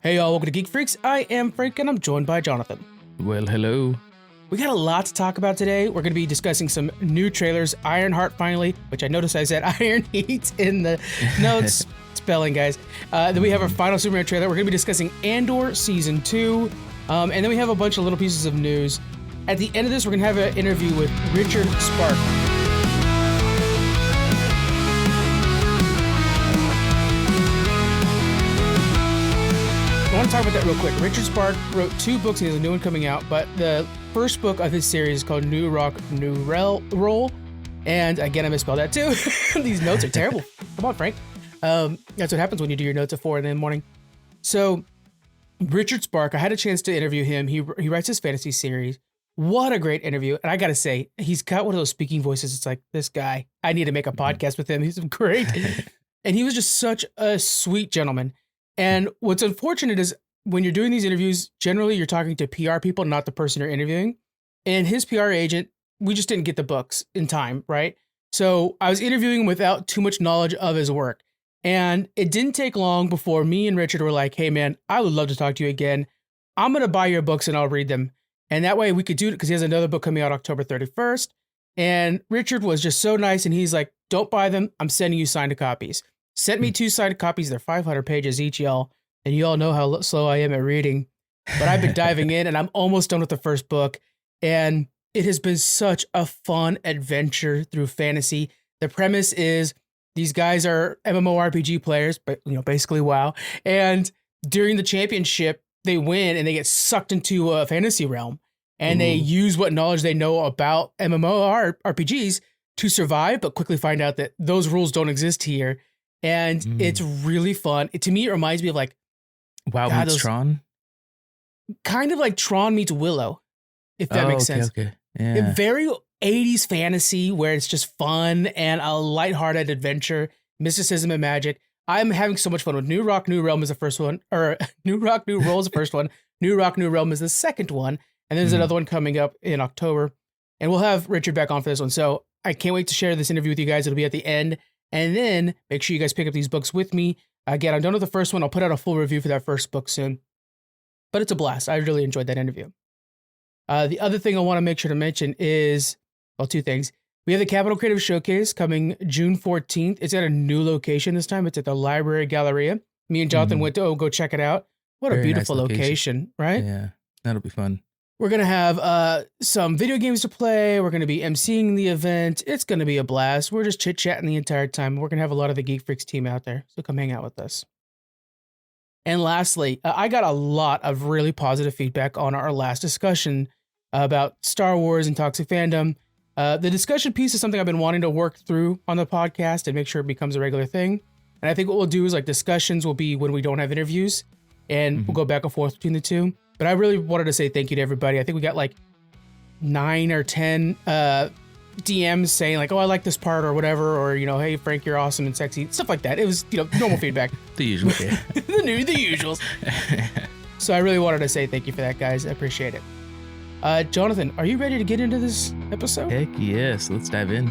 Hey y'all, welcome to Geek Freaks. I am Frank and I'm joined by Jonathan. Well, hello. We got a lot to talk about today. We're going to be discussing some new trailers. Ironheart finally, which I noticed I said Iron Heat in the notes. Spelling, guys. Then we have our final Superman trailer. We're going to be discussing Andor Season 2. And then we have a bunch of little pieces of news. At the end of this, we're going to have an interview with Richard Spark. I want to talk about that real quick. Richard Spark wrote 2 books, and he has a new one coming out, but the first book of his series is called New Rock, New Roll, and again, I misspelled that too. These notes are terrible. Come on, Frank. That's what happens when you do your notes at 4 in the morning. So, Richard Spark, I had a chance to interview him. He writes his fantasy series. What a great interview. And I got to say, he's got one of those speaking voices. It's like, this guy, I need to make a podcast with him. He's great. And he was just such a sweet gentleman. And what's unfortunate is when you're doing these interviews, generally you're talking to PR people, not the person you're interviewing. And his PR agent, we just didn't get the books in time, right? So I was interviewing him without too much knowledge of his work. And it didn't take long before me and Richard were like, hey man, I would love to talk to you again. I'm going to buy your books and I'll read them. And that way we could do it because he has another book coming out October 31st. And Richard was just so nice. And he's like, don't buy them. I'm sending you signed copies. Sent me 2 signed copies. They're 500 pages each, y'all. And you all know how slow I am at reading. But I've been diving in and I'm almost done with the first book. And it has been such a fun adventure through fantasy. The premise is these guys are MMO-RPG players, but basically WoW. And during the championship, they win and they get sucked into a fantasy realm. And they use what knowledge they know about MMO-RPGs to survive, but quickly find out that those rules don't exist here. And it's really fun. To me, it reminds me of like WoW meets Tron? Kind of like Tron meets Willow, if that makes sense. Okay. Yeah. Very 80s fantasy where it's just fun and a lighthearted adventure, mysticism and magic. I'm having so much fun with New Rock, New Realm is the first one, or New Rock, New Roll is the first one. New Rock, New Realm is the second one. And there's another one coming up in October. And we'll have Richard back on for this one. So I can't wait to share this interview with you guys. It'll be at the end. And then make sure you guys pick up these books with me. Again, I'm done with the first one. I'll put out a full review for that first book soon. But it's a blast. I really enjoyed that interview. The other thing I want to make sure to mention is, well, 2 things. We have the Capital Creative Showcase coming June 14th. It's at a new location this time. It's at the Library Galleria. Me and Jonathan went to go check it out. What a beautiful nice location, right? Yeah, that'll be fun. We're going to have some video games to play. We're going to be emceeing the event. It's going to be a blast. We're just chit-chatting the entire time. We're going to have a lot of the Geek Freaks team out there, so come hang out with us. And lastly, I got a lot of really positive feedback on our last discussion about Star Wars and toxic fandom. The discussion piece is something I've been wanting to work through on the podcast and make sure it becomes a regular thing. And I think what we'll do is like discussions will be when we don't have interviews, and we'll go back and forth between the two. But I really wanted to say thank you to everybody. I think we got like 9 or 10 DMs saying like, oh, I like this part or whatever. Or, hey, Frank, you're awesome and sexy. Stuff like that. It was, normal feedback. The usual. Yeah. the usuals. So I really wanted to say thank you for that, guys. I appreciate it. Jonathan, are you ready to get into this episode? Heck yes. Let's dive in.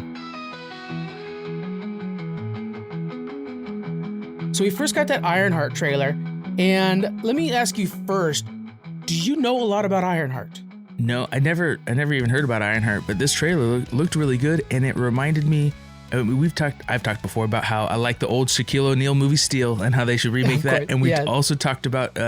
So we first got that Ironheart trailer. And let me ask you first, do you know a lot about Ironheart? No, I never even heard about Ironheart, but this trailer looked really good, and it reminded me. I've talked before about how I like the old Shaquille O'Neal movie Steel and how they should remake that, and we also talked about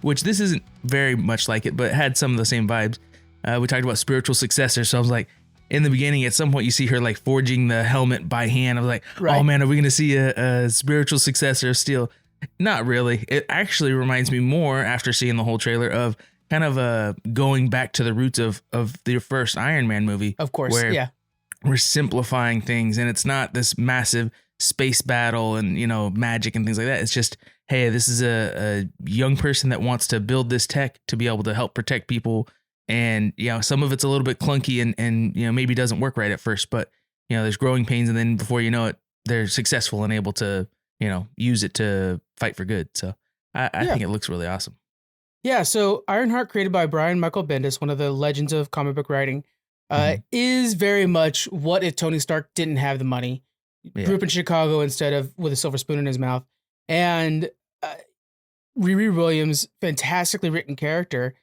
which this isn't very much like it, but it had some of the same vibes. We talked about spiritual successor, so I was like, in the beginning, at some point, you see her like forging the helmet by hand. I was like, oh man, are we gonna see a spiritual successor of Steel? Not really. It actually reminds me more, after seeing the whole trailer, of kind of going back to the roots of the first Iron Man movie. Of course, where we're simplifying things, and it's not this massive space battle and magic and things like that. It's just, hey, this is a young person that wants to build this tech to be able to help protect people, and some of it's a little bit clunky and maybe doesn't work right at first, but there's growing pains, and then before you know it, they're successful and able to use it to fight for good. So I think it looks really awesome. Yeah, so Ironheart, created by Brian Michael Bendis, one of the legends of comic book writing, is very much what if Tony Stark didn't have the money, grew up in Chicago instead of with a silver spoon in his mouth. And Riri Williams, fantastically written character.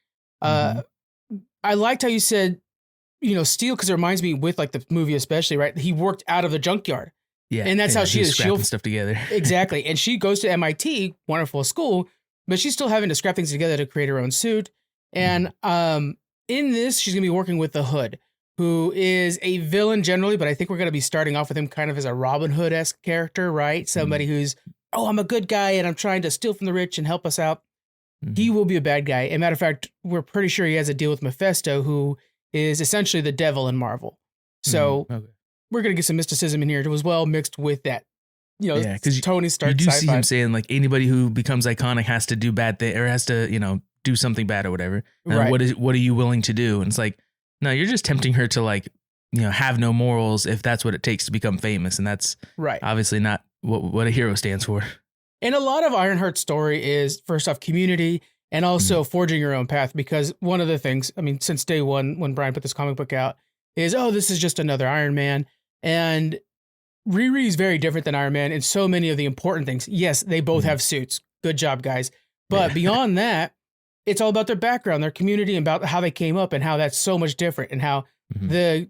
Mm-hmm. I liked how you said, steal, because it reminds me with like the movie especially, right? He worked out of the junkyard. Yeah. And that's how she is. Scrapping stuff together. Exactly. And she goes to MIT, wonderful school, but she's still having to scrap things together to create her own suit. And in this, she's going to be working with the Hood, who is a villain generally, but I think we're going to be starting off with him kind of as a Robin Hood-esque character, right? Somebody who's, I'm a good guy and I'm trying to steal from the rich and help us out. He will be a bad guy. As a matter of fact, we're pretty sure he has a deal with Mephisto, who is essentially the devil in Marvel. So we're going to get some mysticism in here as well, mixed with that, because Tony Stark. You do sci-fi. see him saying like anybody who becomes iconic has to do bad thing or has to, do something bad or whatever. And right. What are you willing to do? And it's like, no, you're just tempting her to like, have no morals if that's what it takes to become famous. And that's obviously not what a hero stands for. And a lot of Ironheart's story is, first off, community and also forging your own path. Because one of the things, since day one, when Brian put this comic book out, is, this is just another Iron Man. And Riri is very different than Iron Man in so many of the important things. Yes, they both have suits. Good job, guys. But beyond that, it's all about their background, their community, and about how they came up and how that's so much different and how the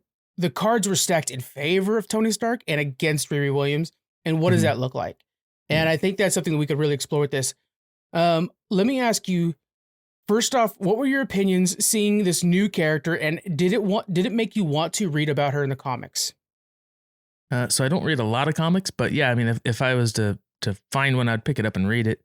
cards were stacked in favor of Tony Stark and against Riri Williams. And what does that look like? And I think that's something that we could really explore with this. Let me ask you, first off, what were your opinions seeing this new character, and did it make you want to read about her in the comics? So I don't read a lot of comics, but yeah, if I was to find one, I'd pick it up and read it.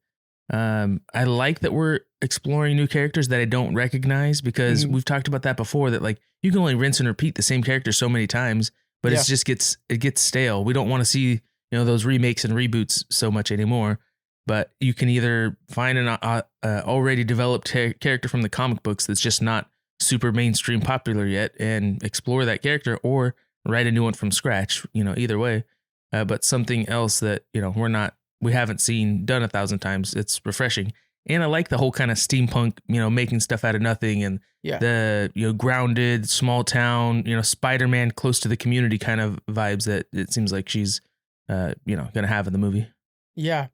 I like that we're exploring new characters that I don't recognize, because we've talked about that before, that like you can only rinse and repeat the same character so many times, but it gets stale. We don't want to see those remakes and reboots so much anymore. But you can either find an already developed character from the comic books that's just not super mainstream popular yet and explore that character, or write a new one from scratch, either way. But something else that, we haven't seen done 1,000 times. It's refreshing. And I like the whole kind of steampunk, making stuff out of nothing, and the, grounded small town, Spider-Man close to the community kind of vibes that it seems like she's, going to have in the movie. Yeah.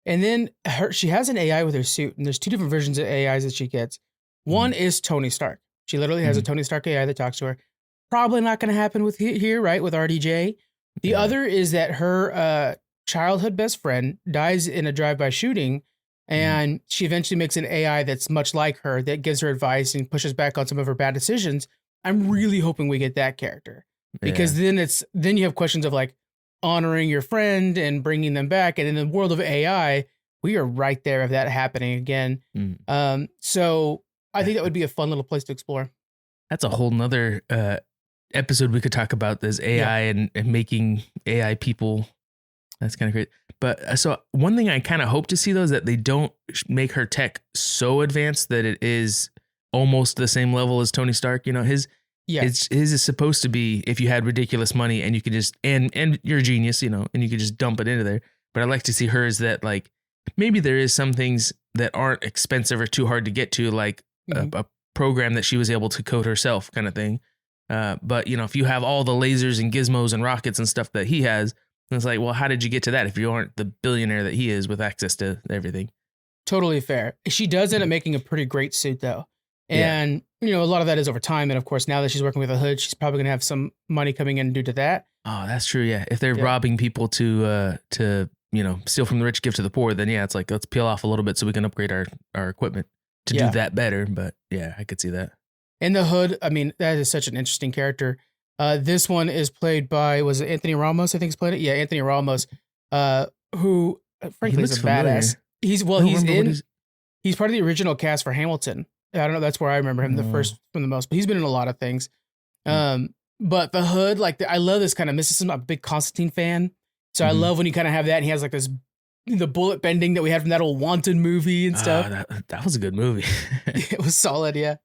And then she has an AI with her suit, and there's two different versions of AIs that she gets. One is Tony Stark. She literally has a Tony Stark AI that talks to her. Probably not going to happen with here, right? With RDJ. The other is that her childhood best friend dies in a drive-by shooting, and she eventually makes an AI that's much like her, that gives her advice and pushes back on some of her bad decisions. I'm really hoping we get that character, because then you have questions of like honoring your friend and bringing them back. And in the world of AI, we are right there of that happening again. So I think that would be a fun little place to explore. That's a whole nother episode we could talk about, this AI and making AI people. That's kind of great. But so one thing I kind of hope to see, though, is that they don't make her tech so advanced that it is almost the same level as Tony Stark. His is supposed to be, if you had ridiculous money and you could just, and you're a genius, and you could just dump it into there. But I'd like to see hers that, like, maybe there is some things that aren't expensive or too hard to get to, like a program that she was able to code herself kind of thing. But, if you have all the lasers and gizmos and rockets and stuff that he has, it's like, well, how did you get to that if you aren't the billionaire that he is with access to everything? Totally fair. She does end up making a pretty great suit, though. And, a lot of that is over time. And of course, now that she's working with a Hood, she's probably going to have some money coming in due to that. Oh, that's true. Yeah. If they're robbing people to steal from the rich, give to the poor, then it's like, let's peel off a little bit so we can upgrade our equipment to do that better. But yeah, I could see that. And the Hood, that is such an interesting character. This one is played by, was it Anthony Ramos? I think he's played it. Yeah, Anthony Ramos, who frankly is a badass. He's part of the original cast for Hamilton. I don't know. That's where I remember him the most, but he's been in a lot of things. But the Hood, I love this kind of mysticism. I'm a big Constantine fan. So I love when you kind of have that, and he has like the bullet bending that we had from that old Wanted movie and stuff. That was a good movie. It was solid. Yeah.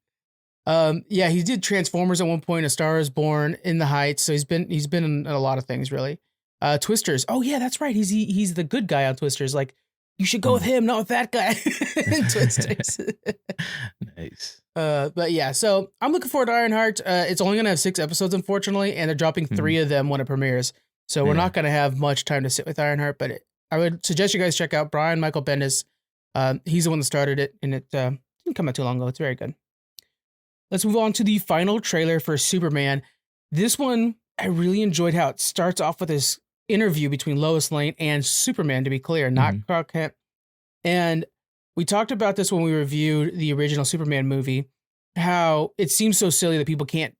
He did Transformers at one point, A Star Is Born, In the Heights. So he's been in a lot of things, really. Twisters. Oh yeah, that's right. He's the good guy on Twisters. Like, you should go with him, not with that guy. Twisters. Nice. But yeah, so I'm looking forward to Ironheart. It's only gonna have 6 episodes, unfortunately, and they're dropping 3 of them when it premieres. So we're not gonna have much time to sit with Ironheart. But I would suggest you guys check out Brian Michael Bendis. He's the one that started it, and it didn't come out too long ago. It's very good. Let's move on to the final trailer for Superman. This one, I really enjoyed how it starts off with this interview between Lois Lane and Superman, to be clear, not Clark Kent. And we talked about this when we reviewed the original Superman movie, how it seems so silly that people can't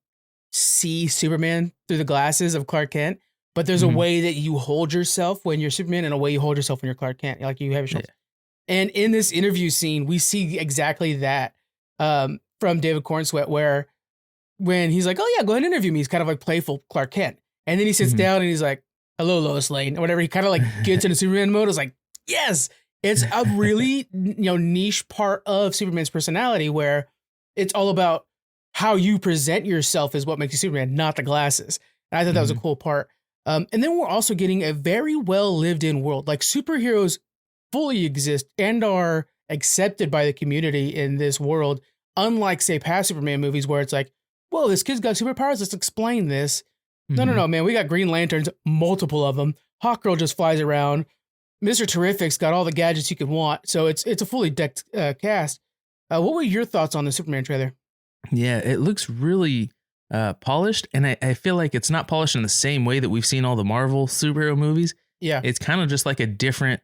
see Superman through the glasses of Clark Kent, but there's a way that you hold yourself when you're Superman and a way you hold yourself when you're Clark Kent. Like you have your shoulders. Yeah. And in this interview scene, we see exactly that from David Cornsweet, where when he's like, oh yeah, go ahead and interview me. He's kind of like playful Clark Kent. And then he sits down and he's like, hello, Lois Lane, or whatever. He kind of like gets into Superman mode. It's like, yes, it's a really niche part of Superman's personality where it's all about how you present yourself is what makes you Superman, not the glasses. And I thought that was a cool part. And then we're also getting a very well lived in world. Like superheroes fully exist and are accepted by the community in this world. Unlike, say, past Superman movies where it's like, whoa, this kid's got superpowers. Let's explain this. No, man. We got Green Lanterns, multiple of them. Hawkgirl just flies around. Mr. Terrific's got all the gadgets you could want. So it's a fully decked cast. What were your thoughts on the Superman trailer? Yeah, it looks really polished. And I feel like it's not polished in the same way that we've seen all the Marvel superhero movies. Yeah. It's kind of just like a different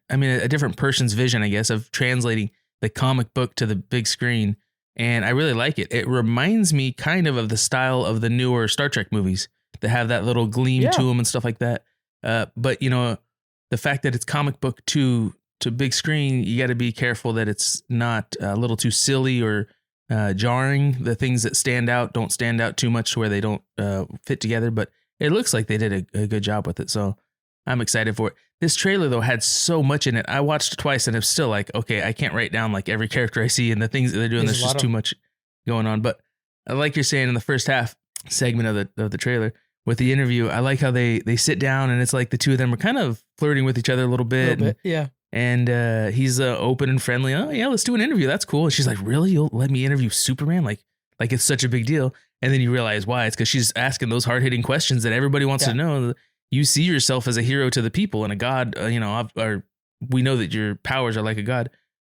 person's vision, I guess, of translating the comic book to the big screen. And I really like it. It reminds me kind of the style of the newer Star Trek movies that have that little gleam to them and stuff like that. But, the fact that it's comic book to big screen, you got to be careful that it's not a little too silly or jarring. The things that stand out don't stand out too much to where they don't fit together. But it looks like they did a good job with it. So I'm excited for it. This trailer, though, had so much in it. I watched it twice and I'm still like, okay, I can't write down like every character I see and the things that they're doing. There's just too much going on. But like you're saying in the first half segment of the trailer with the interview, I like how they sit down and it's like the two of them are kind of flirting with each other a little bit. Yeah. And he's open and friendly. Oh, yeah, let's do an interview. That's cool. And she's like, really? You'll let me interview Superman? Like it's such a big deal. And then you realize why. It's because she's asking those hard-hitting questions that everybody wants to know. You see yourself as a hero to the people and a god, or we know that your powers are like a god.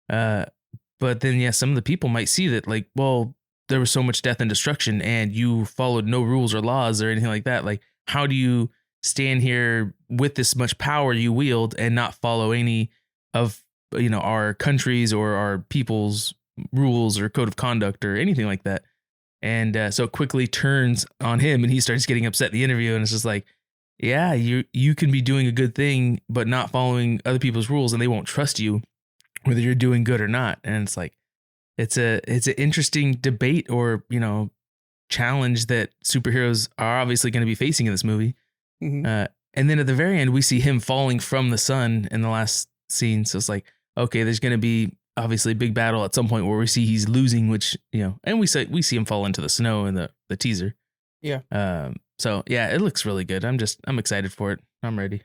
But then, some of the people might see that like, well, there was so much death and destruction and you followed no rules or laws or anything like that. Like, how do you stand here with this much power you wield and not follow any of, our countries or our people's rules or code of conduct or anything like that? And so it quickly turns on him and he starts getting upset in the interview. And it's just like, yeah, you can be doing a good thing, but not following other people's rules and they won't trust you whether you're doing good or not. And it's like, it's an interesting debate or, challenge that superheroes are obviously going to be facing in this movie. And then at the very end, we see him falling from the sun in the last scene. So it's like, okay, there's going to be obviously a big battle at some point where we see he's losing, which, and we see him fall into the snow in the teaser. Yeah. So yeah, it looks really good. I'm excited for it. I'm ready.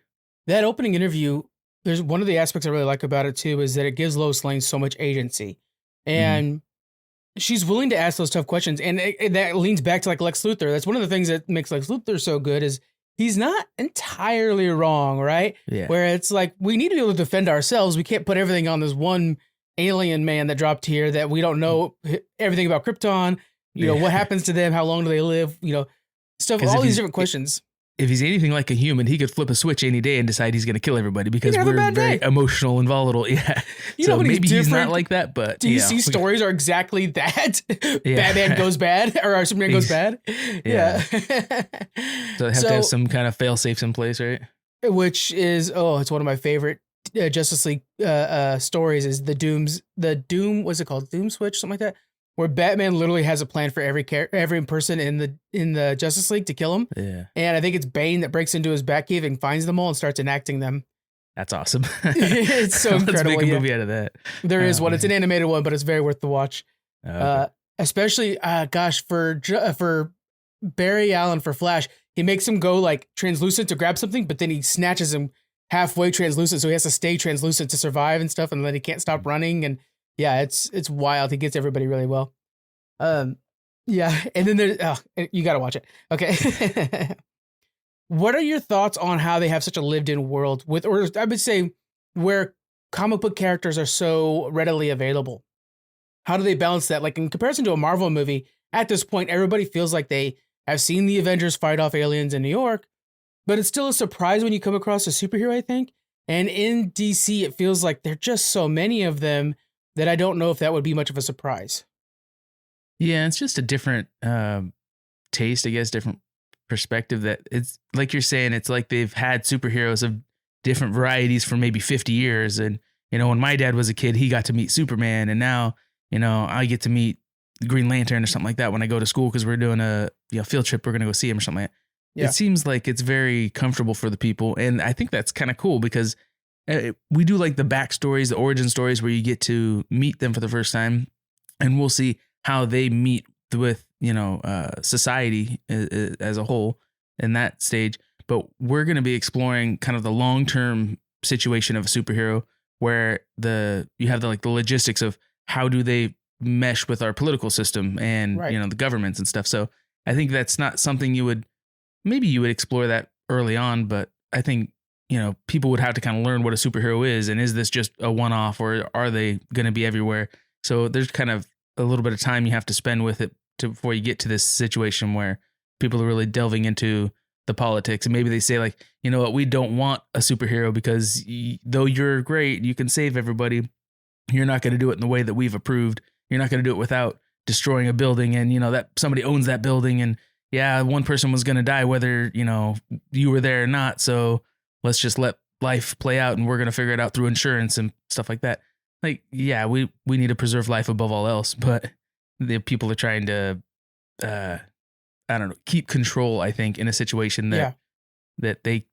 That opening interview, there's one of the aspects I really like about it too, is that it gives Lois Lane so much agency and she's willing to ask those tough questions. And that leans back to like Lex Luthor. That's one of the things that makes Lex Luthor so good is he's not entirely wrong, right? Yeah. Where it's like, we need to be able to defend ourselves. We can't put everything on this one alien man that dropped here that we don't know everything about Krypton. What happens to them? How long do they live? Stuff, all these different questions. If he's anything like a human, he could flip a switch any day and decide he's going to kill everybody because we're very emotional and volatile. Yeah. So maybe he's not like that, but DC stories are exactly that. Batman goes bad or Superman goes bad. Yeah. So they have to have some kind of fail safes in place, right? Which is, it's one of my favorite Justice League stories is the Doom, what's it called? Doom Switch, something like that. Where Batman literally has a plan for every person in the Justice League to kill him. Yeah. And I think it's Bane that breaks into his Batcave and finds them all and starts enacting them. That's awesome. It's so incredible. Let's make a movie out of that. There is one. It's an animated one, but it's very worth the watch. Okay. Especially, for Barry Allen for Flash, he makes him go like translucent to grab something, but then he snatches him halfway translucent, so he has to stay translucent to survive and stuff, and then he can't stop running and. Yeah, it's wild. He gets everybody really well. Yeah, and then you got to watch it. Okay. What are your thoughts on how they have such a lived-in world or I would say where comic book characters are so readily available. How do they balance that? Like in comparison to a Marvel movie, at this point, everybody feels like they have seen the Avengers fight off aliens in New York, but it's still a surprise when you come across a superhero, I think. And in DC, it feels like there are just so many of them that I don't know if that would be much of a surprise. Yeah, it's just a different taste, I guess, different perspective. That it's like you're saying, it's like they've had superheroes of different varieties for maybe 50 years. And, when my dad was a kid, he got to meet Superman. And now, I get to meet Green Lantern or something like that when I go to school because we're doing a field trip. We're going to go see him or something like that. Yeah. It seems like it's very comfortable for the people. And I think that's kind of cool because we do like the backstories, the origin stories where you get to meet them for the first time. And we'll see how they meet with, society as a whole in that stage. But we're going to be exploring kind of the long-term situation of a superhero where you have the logistics of how do they mesh with our political system and, right. The governments and stuff. So I think that's not something you would explore that early on, but I think, people would have to kind of learn what a superhero is. And is this just a one-off or are they going to be everywhere? So there's kind of a little bit of time you have to spend with it before you get to this situation where people are really delving into the politics. And maybe they say like, you know what, we don't want a superhero because though you're great, you can save everybody. You're not going to do it in the way that we've approved. You're not going to do it without destroying a building and, that somebody owns that building. And yeah, one person was going to die, whether, you were there or not. So let's just let life play out and we're going to figure it out through insurance and stuff like that. Like, yeah, we need to preserve life above all else, but the people are trying to, I don't know, keep control, I think, in a situation that they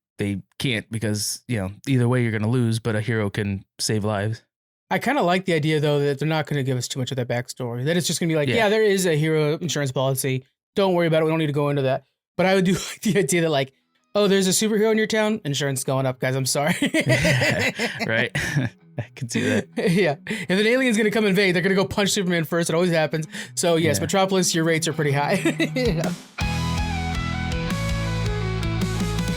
can't because, either way you're going to lose, but a hero can save lives. I kind of like the idea, though, that they're not going to give us too much of that backstory. That it's just going to be like, yeah, there is a hero insurance policy. Don't worry about it. We don't need to go into that. But I would do like the idea that like, oh, there's a superhero in your town. Insurance going up, guys. I'm sorry. Right. I can see that. Yeah. If an alien's going to come invade, they're going to go punch Superman first. It always happens. So yes, Metropolis, your rates are pretty high. Yeah.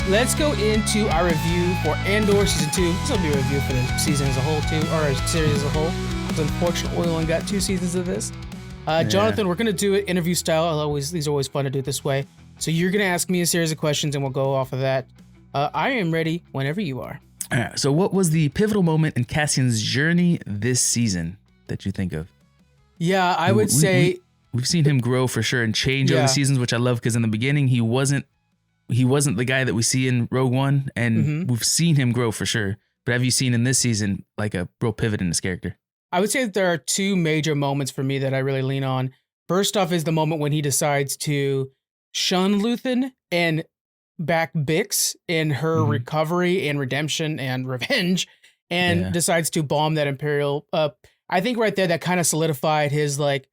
Let's go into our review for Andor Season 2. This will be a review for the season as a whole, too, or a series as a whole. It's unfortunate we only got 2 seasons of this. Jonathan, we're going to do it interview style. These are always fun to do it this way. So you're going to ask me a series of questions, and we'll go off of that. I am ready whenever you are. All right, so what was the pivotal moment in Cassian's journey this season that you think of? Yeah, I would say... We've seen him grow for sure and change over the seasons, which I love because in the beginning, he wasn't the guy that we see in Rogue One, and we've seen him grow for sure. But have you seen in this season like a real pivot in his character? I would say that there are 2 major moments for me that I really lean on. First off is the moment when he decides to shun Luthen and back Bix in her recovery and redemption and revenge, and decides to bomb that Imperial. I think right there that kind of solidified his like,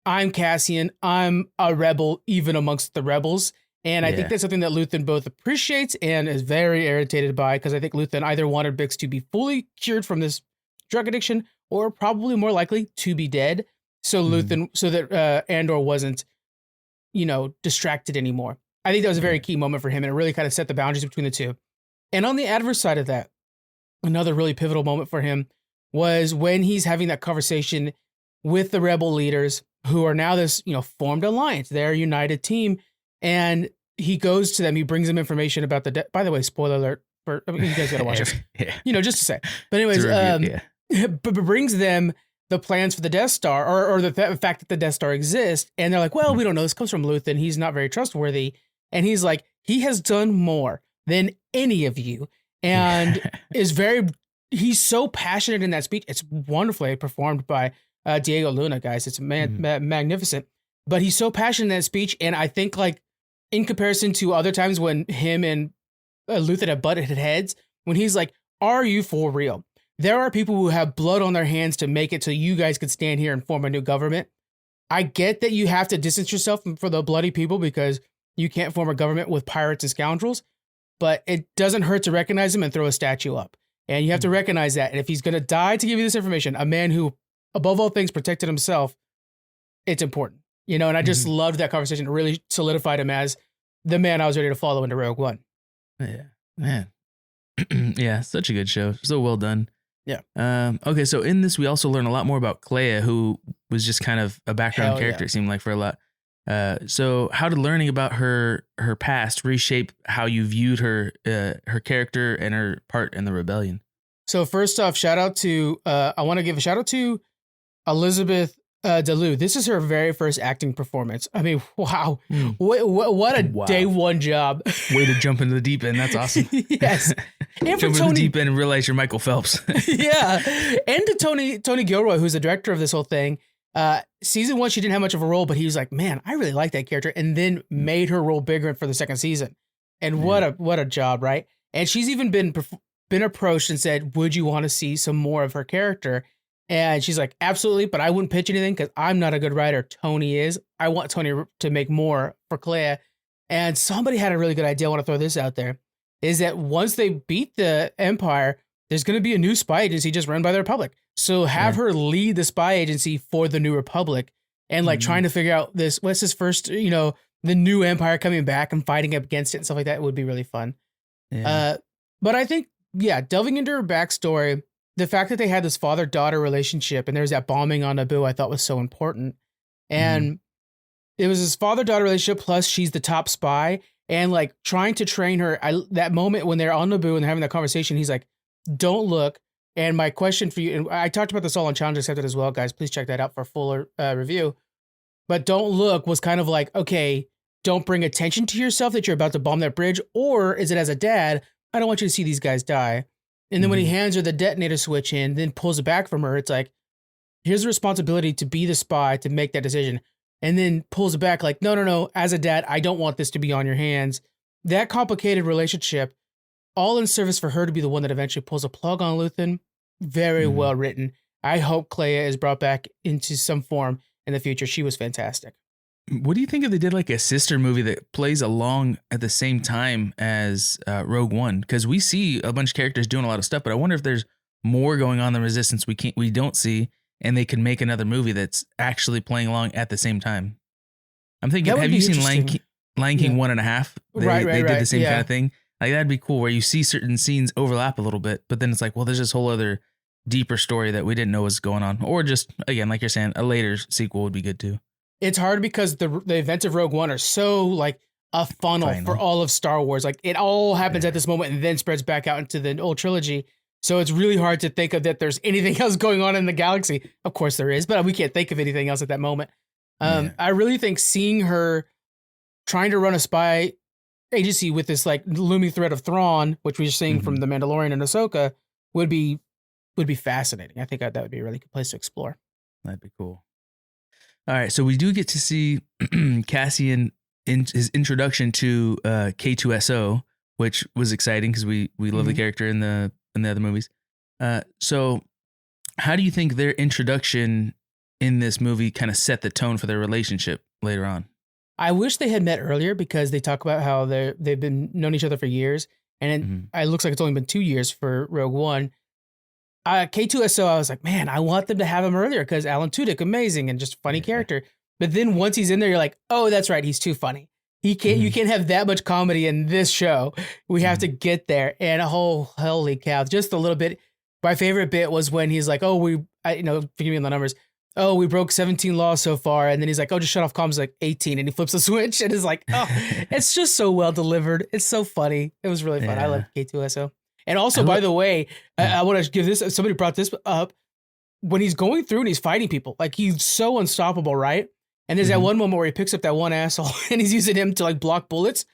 I'm Cassian, I'm a rebel even amongst the rebels. And I think that's something that Luthen both appreciates and is very irritated by, because I think Luthen either wanted Bix to be fully cured from this drug addiction or probably more likely to be dead. So so that Andor wasn't, distracted anymore. I think that was a very key moment for him, and it really kind of set the boundaries between the two. And on the adverse side of that, another really pivotal moment for him was when he's having that conversation with the rebel leaders who are now this, formed alliance. They're a united team. And he goes to them. He brings them information about by the way, spoiler alert. You guys got to watch it. Just to say. But anyways, but brings them the plans for the Death Star or the fact that the Death Star exists. And they're like, well, we don't know. This comes from Luthen. He's not very trustworthy. And he's like, he has done more than any of you. And he's so passionate in that speech. It's wonderfully performed by Diego Luna, guys. It's magnificent. But he's so passionate in that speech. And I think like, in comparison to other times when him and Luthen have butted heads, when he's like, are you for real? There are people who have blood on their hands to make it so you guys could stand here and form a new government. I get that you have to distance yourself from the bloody people because you can't form a government with pirates and scoundrels, but it doesn't hurt to recognize them and throw a statue up. And you have to recognize that. And if he's going to die to give you this information, a man who, above all things, protected himself, it's important. And I just loved that conversation. It really solidified him as the man I was ready to follow into Rogue One. Yeah, man. Yeah, such a good show. So well done. Yeah. Okay, so in this, we also learn a lot more about Clea, who was just kind of a background character, it seemed like, for a lot. So how did learning about her past reshape how you viewed her character and her part in the rebellion? So first off, I want to give a shout out to Elizabeth Delu. This is her very first acting performance. I mean, wow. What a day one job. Way to jump into the deep end. That's awesome. Yes. And jump into the deep end and realize you're Michael Phelps. Yeah. And to Tony Gilroy, who's the director of this whole thing. Season 1, she didn't have much of a role, but he was like, man, I really like that character. And then made her role bigger for the second season. And what a job, right? And she's even been approached and said, would you want to see some more of her character? And she's like, absolutely, but I wouldn't pitch anything because I'm not a good writer. Tony is. I want Tony to make more for Clea. And somebody had a really good idea. I want to throw this out there, is that once they beat the Empire, there's going to be a new spy agency just run by the Republic. So have her lead the spy agency for the New Republic and like trying to figure out what's this first, the new Empire coming back and fighting against it and stuff like that would be really fun. Yeah. But I think, delving into her backstory, the fact that they had this father-daughter relationship and there's that bombing on Naboo, I thought was so important. And it was this father-daughter relationship, plus she's the top spy, and like trying to train her. That moment when they're on Naboo and they're having that conversation, he's like, don't look. And my question for you, and I talked about this all on Challenge Accepted as well, guys, please check that out for a fuller review. But don't look was kind of like, okay, don't bring attention to yourself that you're about to bomb that bridge. Or is it as a dad, I don't want you to see these guys die. And then when he hands her the detonator switch in, then pulls it back from her, it's like, here's the responsibility to be the spy, to make that decision. And then pulls it back like, no, as a dad, I don't want this to be on your hands. That complicated relationship, all in service for her to be the one that eventually pulls a plug on Luthen. Very well written. I hope Clea is brought back into some form in the future. She was fantastic. What do you think if they did like a sister movie that plays along at the same time as Rogue One? Because we see a bunch of characters doing a lot of stuff, but I wonder if there's more going on in the Resistance we don't see, and they can make another movie that's actually playing along at the same time. I'm thinking, have you seen Lion King 1.5? They did the same kind of thing. Like that'd be cool, where you see certain scenes overlap a little bit, but then it's like, well, there's this whole other deeper story that we didn't know was going on. Or just, again, like you're saying, a later sequel would be good too. It's hard because the events of Rogue One are so like a funnel for all of Star Wars. Like it all happens at this moment and then spreads back out into the old trilogy. So it's really hard to think of that there's anything else going on in the galaxy. Of course there is, but we can't think of anything else at that moment. I really think seeing her trying to run a spy agency with this like looming threat of Thrawn, which we're seeing from The Mandalorian and Ahsoka, would be fascinating. I think that would be a really good place to explore. That'd be cool. All right, so we do get to see Cassian in his introduction to K2SO, which was exciting because we love the character in the other movies. So how do you think their introduction in this movie kind of set the tone for their relationship later on? I wish they had met earlier because they talk about how they've been known each other for years, and it looks like it's only been 2 years for Rogue One. K2SO, I was like, man, I want them to have him earlier because Alan Tudyk, amazing and just funny character. But then once he's in there, you're like, oh, that's right, he's too funny. You can't have that much comedy in this show. We have to get there. And holy cow, just a little bit. My favorite bit was when he's like, oh, forgive me on the numbers. Oh, we broke 17 laws so far. And then he's like, oh, just shut off comms, like 18. And he flips the switch and is like, oh, it's just so well delivered. It's so funny. It was really fun. I love K2SO. And also, by the way, I want to give this, somebody brought this up. When he's going through and he's fighting people, like he's so unstoppable, right? And there's that one moment where he picks up that one asshole and he's using him to like block bullets.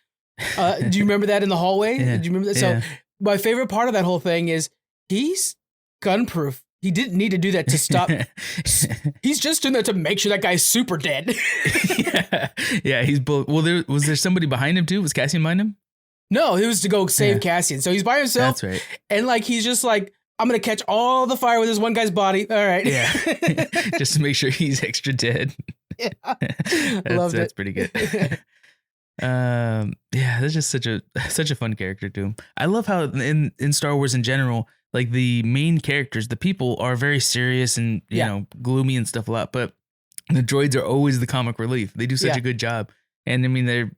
Do you remember that in the hallway? Yeah. Do you remember that? So my favorite part of that whole thing is he's gunproof. He didn't need to do that to stop. He's just doing that to make sure that guy's super dead. He's well. Was there somebody behind him too? Was Cassian behind him? No, he was to go save Cassian. So he's by himself. That's right. And like he's just like, I'm gonna catch all the fire with this one guy's body. All right. Yeah. Just to make sure he's extra dead. Yeah. That's pretty good. That's just such a fun character too. I love how in Star Wars in general, like the main characters, the people are very serious and you know gloomy and stuff a lot, but the droids are always the comic relief. They do such a good job, and I mean they're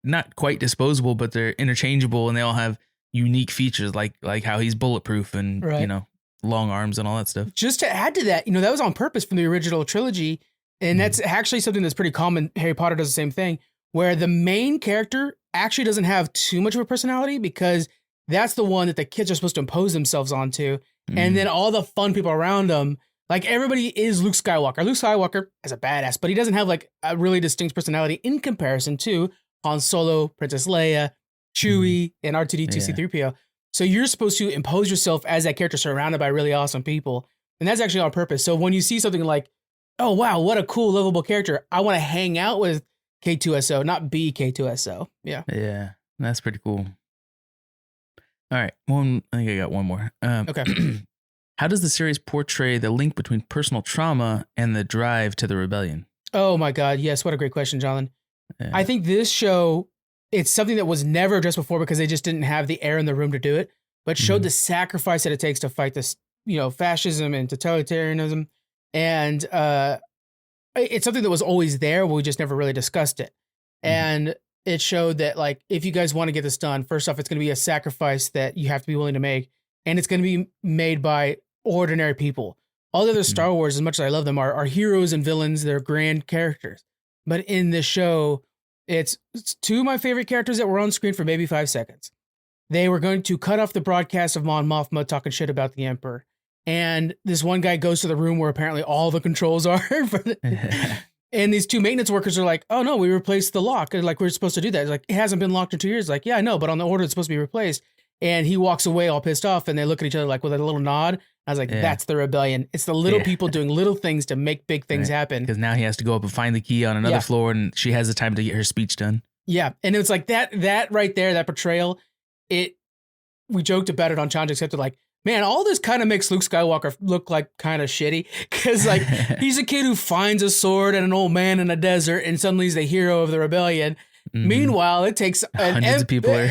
not quite disposable, but they're interchangeable, and they all have unique features like how he's bulletproof and you know long arms and all that stuff. Just to add to that, that was on purpose from the original trilogy. And that's actually something that's pretty common. Harry Potter does the same thing, where the main character actually doesn't have too much of a personality because that's the one that the kids are supposed to impose themselves onto. And then all the fun people around them, like everybody is Luke Skywalker. Luke Skywalker is a badass, but he doesn't have like a really distinct personality in comparison to Han Solo, Princess Leia, Chewie, and R2-D2, C-3PO. So you're supposed to impose yourself as that character surrounded by really awesome people. And that's actually on purpose. So when you see something like, oh, wow, what a cool, lovable character, I want to hang out with K2SO, not be K2SO. Yeah. Yeah, that's pretty cool. All right. I think I got one more. Okay. How does the series portray the link between personal trauma and the drive to the rebellion? Oh my God. Yes. What a great question, Jonathan. Yeah. I think this show, it's something that was never addressed before because they just didn't have the air in the room to do it, but showed the sacrifice that it takes to fight this, fascism and totalitarianism. And it's something that was always there, but we just never really discussed it. And it showed that, like, if you guys want to get this done, first off, it's going to be a sacrifice that you have to be willing to make. And it's going to be made by ordinary people. All the other Star Wars, as much as I love them, are heroes and villains. They're grand characters. But in this show, it's two of my favorite characters that were on screen for maybe 5 seconds. They were going to cut off the broadcast of Mon Mothma talking shit about the Emperor. And this one guy goes to the room where apparently all the controls are. And these two maintenance workers are like, oh, no, we replaced the lock. Like, we're supposed to do that. It's like, it hasn't been locked in 2 years. Like, yeah, I know, but on the order, it's supposed to be replaced. And he walks away all pissed off, and they look at each other like with a little nod. I was like, that's the rebellion. It's the little people doing little things to make big things happen. Because now he has to go up and find the key on another floor, and she has the time to get her speech done. Yeah. And it's like that right there, that portrayal, we joked about it on Challenge Accepted, like, man, all this kind of makes Luke Skywalker look like kind of shitty. Because, like, he's a kid who finds a sword and an old man in a desert, and suddenly he's the hero of the rebellion. Meanwhile, it takes hundreds of people are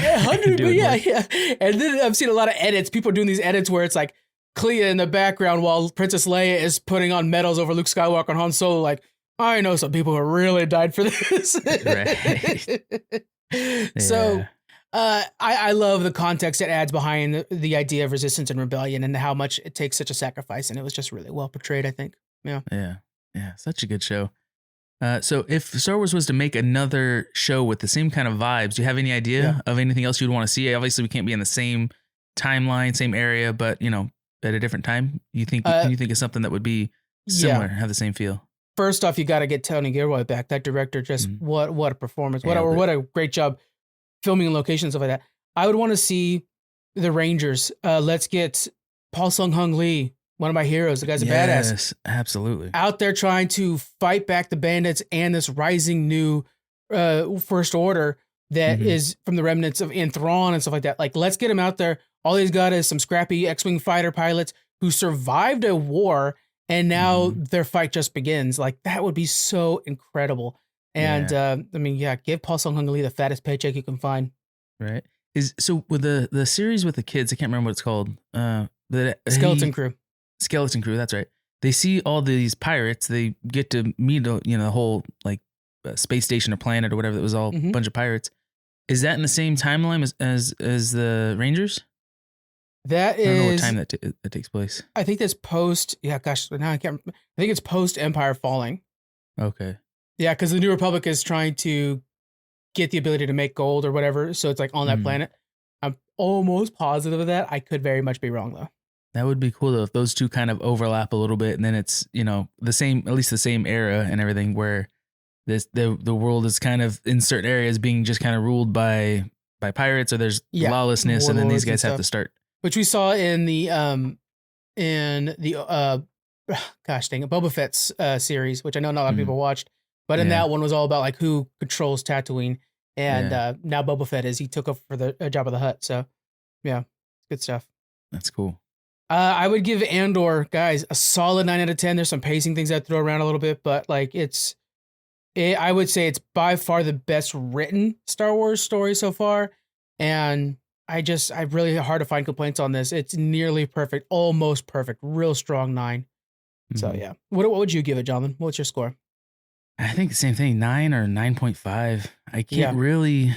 doing yeah. And then I've seen a lot of edits. People are doing these edits where it's like Clea in the background while Princess Leia is putting on medals over Luke Skywalker and Han Solo. Like, I know some people who really died for this. Right. So I love the context it adds behind the idea of resistance and rebellion and how much it takes such a sacrifice. And it was just really well portrayed, I think. Yeah. Yeah. Such a good show. So if Star Wars was to make another show with the same kind of vibes, do you have any idea of anything else you'd want to see? Obviously, we can't be in the same timeline, same area, but, at a different time. You think of something that would be similar, have the same feel? First off, you got to get Tony Gilroy back. That director, just what a performance. What a great job filming in locations, stuff like that. I would want to see the Rangers. Let's get Paul Sung-Hung Lee, one of my heroes. The guy's a badass. Yes, absolutely. Out there trying to fight back the bandits and this rising new First Order that is from the remnants of Thrawn and stuff like that. Like, let's get him out there. All he's got is some scrappy X-Wing fighter pilots who survived a war, and now their fight just begins. Like, that would be so incredible. And give Paul Sung-Hung Lee the fattest paycheck you can find. Right. So with the series with the kids, I can't remember what it's called. The Skeleton Crew, that's right. They see all these pirates. They get to meet, the whole like space station or planet or whatever. That was all a bunch of pirates. Is that in the same timeline as the Rangers? That is. I don't know what time that takes place. I think that's post. Yeah, gosh, now I can't. I think it's post Empire falling. Okay. Yeah, because the New Republic is trying to get the ability to make gold or whatever. So it's like on that planet. I'm almost positive of that. I could very much be wrong though. That would be cool though if those two kind of overlap a little bit, and then it's the same, at least the same era and everything, where the world is kind of in certain areas being just kind of ruled by pirates, or there's lawlessness, and then these guys have to start. Which we saw in the gosh dang it, Boba Fett's series, which I know not a lot of people watched, but in that one was all about like who controls Tatooine, and now Boba Fett he took over for the Jabba the Hutt. So yeah, good stuff. That's cool. I would give Andor, guys, a solid 9 out of 10. There's some pacing things I'd throw around a little bit, but like I would say it's by far the best written Star Wars story so far. And I really hard to find complaints on this. It's nearly perfect, almost perfect, real strong 9. So yeah. What would you give it, Jonathan? What's your score? I think the same thing, 9 or 9.5. I can't really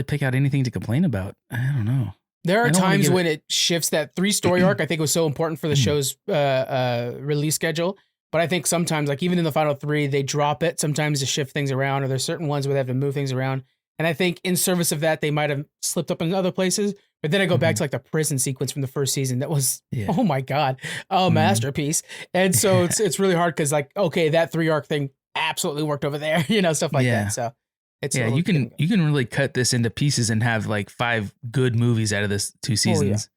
pick out anything to complain about. I don't know. There are times when it shifts that 3-story arc. I think was so important for the show's release schedule. But I think sometimes, like even in the final 3, they drop it sometimes to shift things around, or there's certain ones where they have to move things around. And I think in service of that, they might have slipped up in other places. But then I go back to like the prison sequence from the first season. That was, oh my God, a masterpiece. And so it's really hard because like, okay, that 3 arc thing absolutely worked over there, stuff like that. So it's you can really cut this into pieces and have like 5 good movies out of this 2 seasons.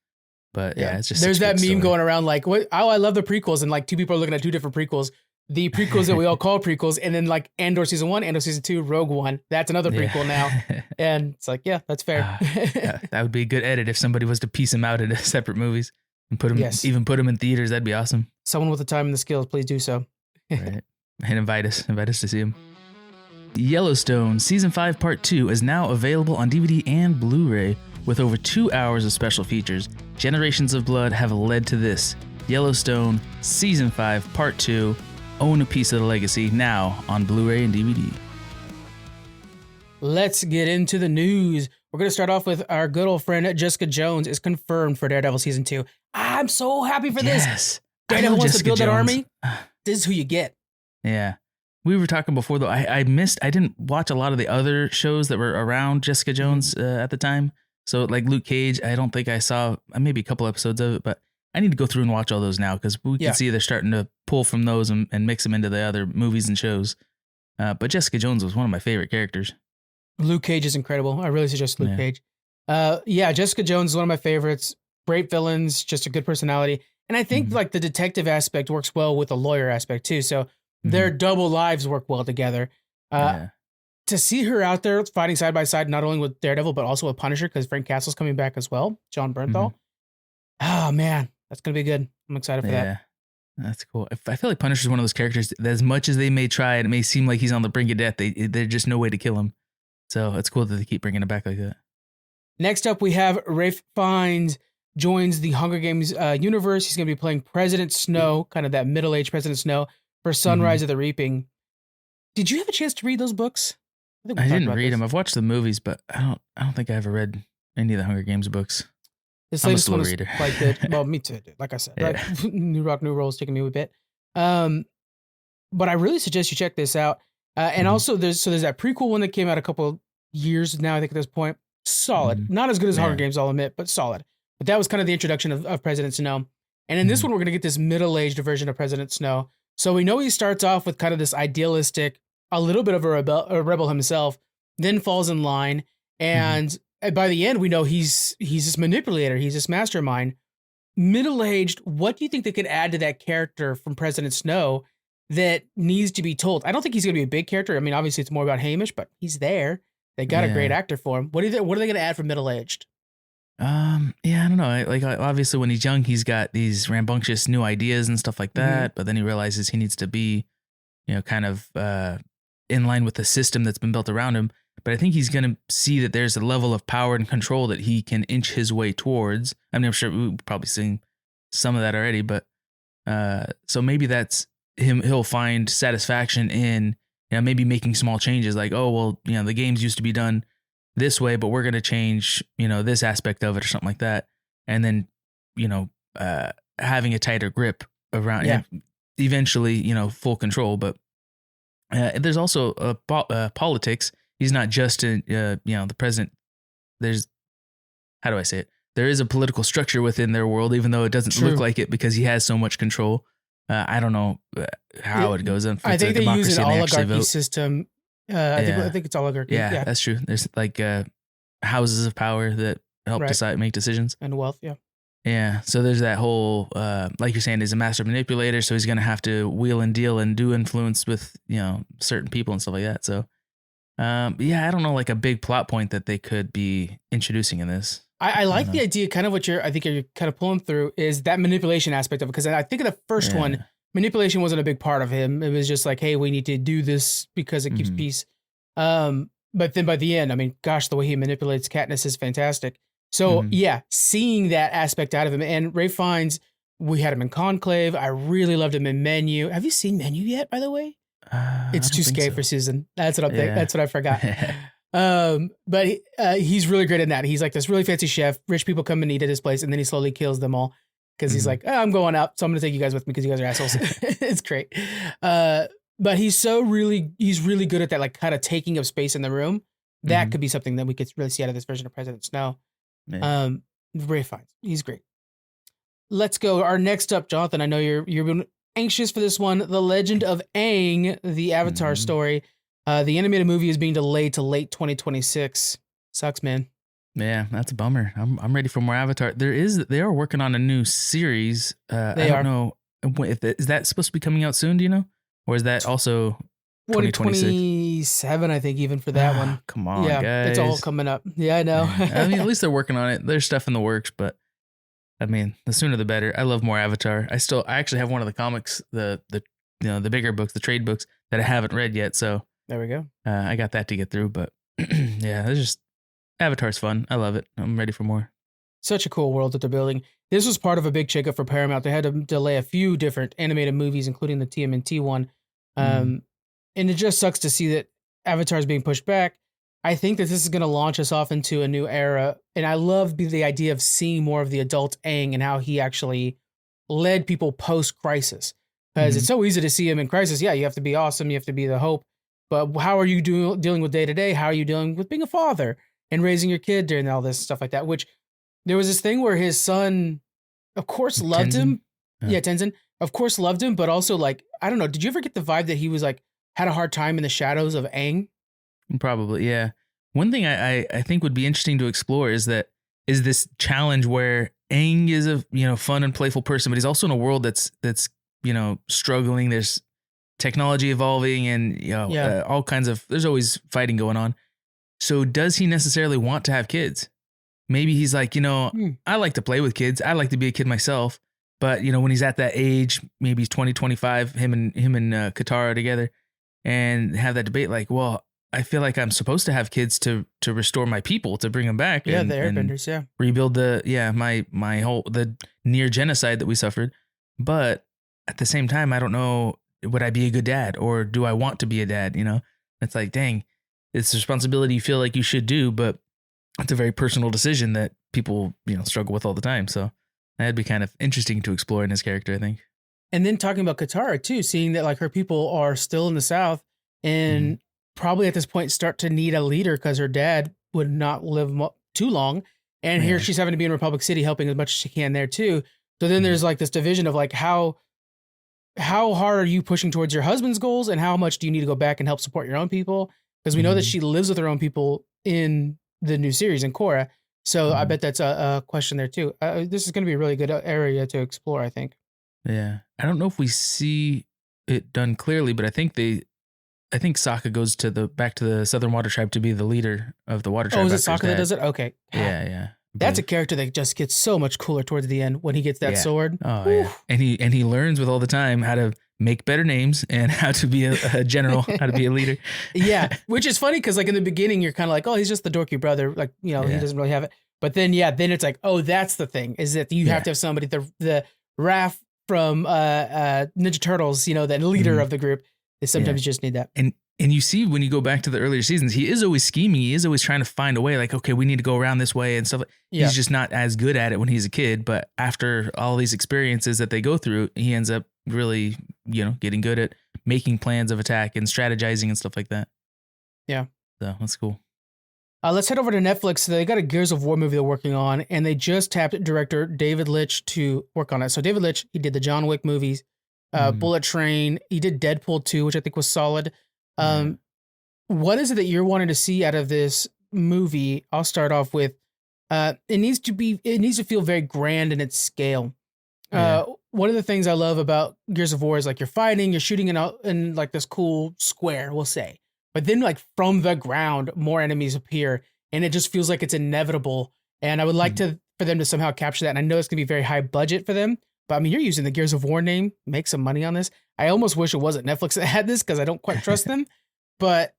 But it's just there's that meme going around like, what? Oh, I love the prequels, and like 2 people are looking at 2 different prequels. The prequels that we all call prequels, and then like Andor season 1, Andor season 2, Rogue One. That's another prequel now, and it's like, that's fair. That would be a good edit if somebody was to piece them out into separate movies and put them, even put them in theaters. That'd be awesome. Someone with the time and the skills, please do so. Right. And invite us to see them. Yellowstone season 5 part 2 is now available on DVD and Blu-ray with over 2 hours of special features. Generations of blood have led to this. Yellowstone season 5 part 2. Own a piece of the legacy now on Blu-ray and DVD. Let's get into the news. We're going to start off with our good old friend Jessica Jones is confirmed for Daredevil season 2. I'm so happy for this. Daredevil wants to build that army. This is who you get. Yeah. We were talking before though. I didn't watch a lot of the other shows that were around Jessica Jones at the time. So like Luke Cage, I don't think I saw maybe a couple episodes of it, but I need to go through and watch all those now because we can see they're starting to pull from those and mix them into the other movies and shows. But Jessica Jones was one of my favorite characters. Luke Cage is incredible. I really suggest Luke Cage. Jessica Jones is one of my favorites. Great villains, just a good personality. And I think like the detective aspect works well with the lawyer aspect too. So their double lives work well together. To see her out there fighting side by side, not only with Daredevil, but also with Punisher, because Frank Castle's coming back as well. John Bernthal. Oh man, that's going to be good. I'm excited for that. That's cool. I feel like Punisher's one of those characters that as much as they may try and it may seem like he's on the brink of death, there's just no way to kill him. So it's cool that they keep bringing it back like that. Next up, we have Ralph Fiennes joins the Hunger Games universe. He's going to be playing President Snow, kind of that middle-aged President Snow for Sunrise of the Reaping. Did you have a chance to read those books? I didn't read them. I've watched the movies, but I don't think I ever read any of the Hunger Games books. This latest one is quite good. Well, me too. Like I said, right? New Rock, New Roll is taking me a bit. But I really suggest you check this out. And also, there's that prequel one that came out a couple years now, I think at this point. Solid. Not as good as Hunger Games, I'll admit, but solid. But that was kind of the introduction of President Snow. And in this one, we're going to get this middle-aged version of President Snow. So we know he starts off with kind of this idealistic, a little bit of a rebel himself, then falls in line. And by the end, we know he's this manipulator. He's this mastermind. Middle-aged, what do you think they could add to that character from President Snow that needs to be told? I don't think he's going to be a big character. I mean, obviously, it's more about Hamish, but he's there. They got a great actor for him. What are they going to add for middle-aged? I don't know. Like obviously when he's young, he's got these rambunctious new ideas and stuff like that. But then he realizes he needs to be, kind of in line with the system that's been built around him. But I think he's going to see that there's a level of power and control that he can inch his way towards. I mean, I'm sure we've probably seen some of that already, but so maybe that's him. He'll find satisfaction in, maybe making small changes like, oh, well, the games used to be done this way, but we're going to change, this aspect of it or something like that. And then, having a tighter grip around eventually, full control. But there's also politics. He's not just the president. There's, how do I say it? There is a political structure within their world, even though it doesn't look like it because he has so much control. I don't know how it goes. I think they use an oligarchy system. I think it's oligarchy. Yeah, that's true. There's like houses of power that help make decisions. And wealth, Yeah, so there's that whole, like you're saying, he's a master manipulator, so he's going to have to wheel and deal and do influence with, certain people and stuff like that. So, I don't know, like a big plot point that they could be introducing in this. I like the idea, kind of what you're kind of pulling through is that manipulation aspect of it. Because I think in the first one, manipulation wasn't a big part of him. It was just like, hey, we need to do this because it keeps peace. But then by the end, I mean, gosh, the way he manipulates Katniss is fantastic. So seeing that aspect out of him, and Ralph Fiennes, we had him in Conclave. I really loved him in Menu. Have you seen Menu yet, by the way? It's too scary for Susan. That's what I'm thinking. That's what I forgot. But he's really great in that. He's like this really fancy chef. Rich people come and eat at his place, and then he slowly kills them all because he's like, I'm going out, so I'm gonna take you guys with me because you guys are assholes. It's great. But he's really good at that, like kind of taking up space in the room. That could be something that we could really see out of this version of President Snow. Yeah. Ray Fiennes, he's great. Let's go. Our next up, Jonathan. I know you're been anxious for this one. The Legend of Aang, the Avatar story. The animated movie is being delayed to late 2026. Sucks, man. Yeah, that's a bummer. I'm ready for more Avatar. They are working on a new series. I don't know. Is that supposed to be coming out soon? Do you know? Or is that also 2027, I think, even for that one. Come on, guys. It's all coming up. Yeah, I know. I mean, at least they're working on it. There's stuff in the works, but I mean, the sooner the better. I love more Avatar. I actually have one of the comics, the bigger books, the trade books that I haven't read yet. So there we go. I got that to get through, but yeah, it's just Avatar's fun. I love it. I'm ready for more. Such a cool world that they're building. This was part of a big shakeup for Paramount. They had to delay a few different animated movies, including the TMNT one. And it just sucks to see that Avatar is being pushed back. I think that this is going to launch us off into a new era. And I love the idea of seeing more of the adult Aang and how he actually led people post-crisis. Because it's so easy to see him in crisis. Yeah, you have to be awesome. You have to be the hope. But how are you dealing with day-to-day? How are you dealing with being a father and raising your kid during all this stuff like that? Which there was this thing where his son, of course, loved him. Yeah, Tenzin. Of course, loved him. But also, like, I don't know. Did you ever get the vibe that he was like, had a hard time in the shadows of Aang? Probably, yeah. One thing I think would be interesting to explore is this challenge where Aang is a fun and playful person, but he's also in a world that's struggling. There's technology evolving, and all kinds of. There's always fighting going on. So does he necessarily want to have kids? Maybe he's like, I like to play with kids. I like to be a kid myself. But when he's at that age, maybe he's 20, 25, him and Katara together, and have that debate like, well, I feel like I'm supposed to have kids to restore my people, to bring them back. Yeah, the airbenders, yeah. Rebuild my whole, the near genocide that we suffered. But at the same time, I don't know, would I be a good dad, or do I want to be a dad? It's like, dang, it's a responsibility you feel like you should do, but it's a very personal decision that people, struggle with all the time. So that'd be kind of interesting to explore in his character, I think. And then talking about Katara too, seeing that like her people are still in the South and probably at this point start to need a leader because her dad would not live too long. And here she's having to be in Republic City helping as much as she can there too. So then there's like this division of like how hard are you pushing towards your husband's goals, and how much do you need to go back and help support your own people? Because we know that she lives with her own people in the new series in Korra. So I bet that's a question there too. This is going to be a really good area to explore, I think. Yeah. I don't know if we see it done clearly, but I think Sokka goes back to the Southern Water Tribe to be the leader of the Water Tribe. Oh, is it Sokka that does it? Okay. Yeah. That's a character that just gets so much cooler towards the end when he gets that sword. Oh, yeah. And he learns with all the time how to make better names and how to be a general, how to be a leader. Yeah, which is funny because like in the beginning you're kind of like, oh, he's just the dorky brother, like he doesn't really have it. But then then it's like, oh, that's the thing, is that you have to have somebody, the Raph from Ninja Turtles, the leader of the group. Sometimes you just need that. And you see when you go back to the earlier seasons, he is always scheming. He is always trying to find a way, like, okay, we need to go around this way and stuff. He's just not as good at it when he's a kid. But after all these experiences that they go through, he ends up really, getting good at making plans of attack and strategizing and stuff like that. Yeah. So that's cool. Let's head over to Netflix. They got a Gears of War movie they're working on, and they just tapped director David Leitch to work on it. So David Leitch, he did the John Wick movies, Bullet Train. He did Deadpool 2, which I think was solid. What is it that you're wanting to see out of this movie? I'll start off with, it needs to feel very grand in its scale. One of the things I love about Gears of War is like you're fighting, you're shooting in like this cool square, we'll say. But then like from the ground, more enemies appear, and it just feels like it's inevitable. And I would like for them to somehow capture that. And I know it's gonna be very high budget for them, but I mean, you're using the Gears of War name, make some money on this. I almost wish it wasn't Netflix that had this because I don't quite trust them. But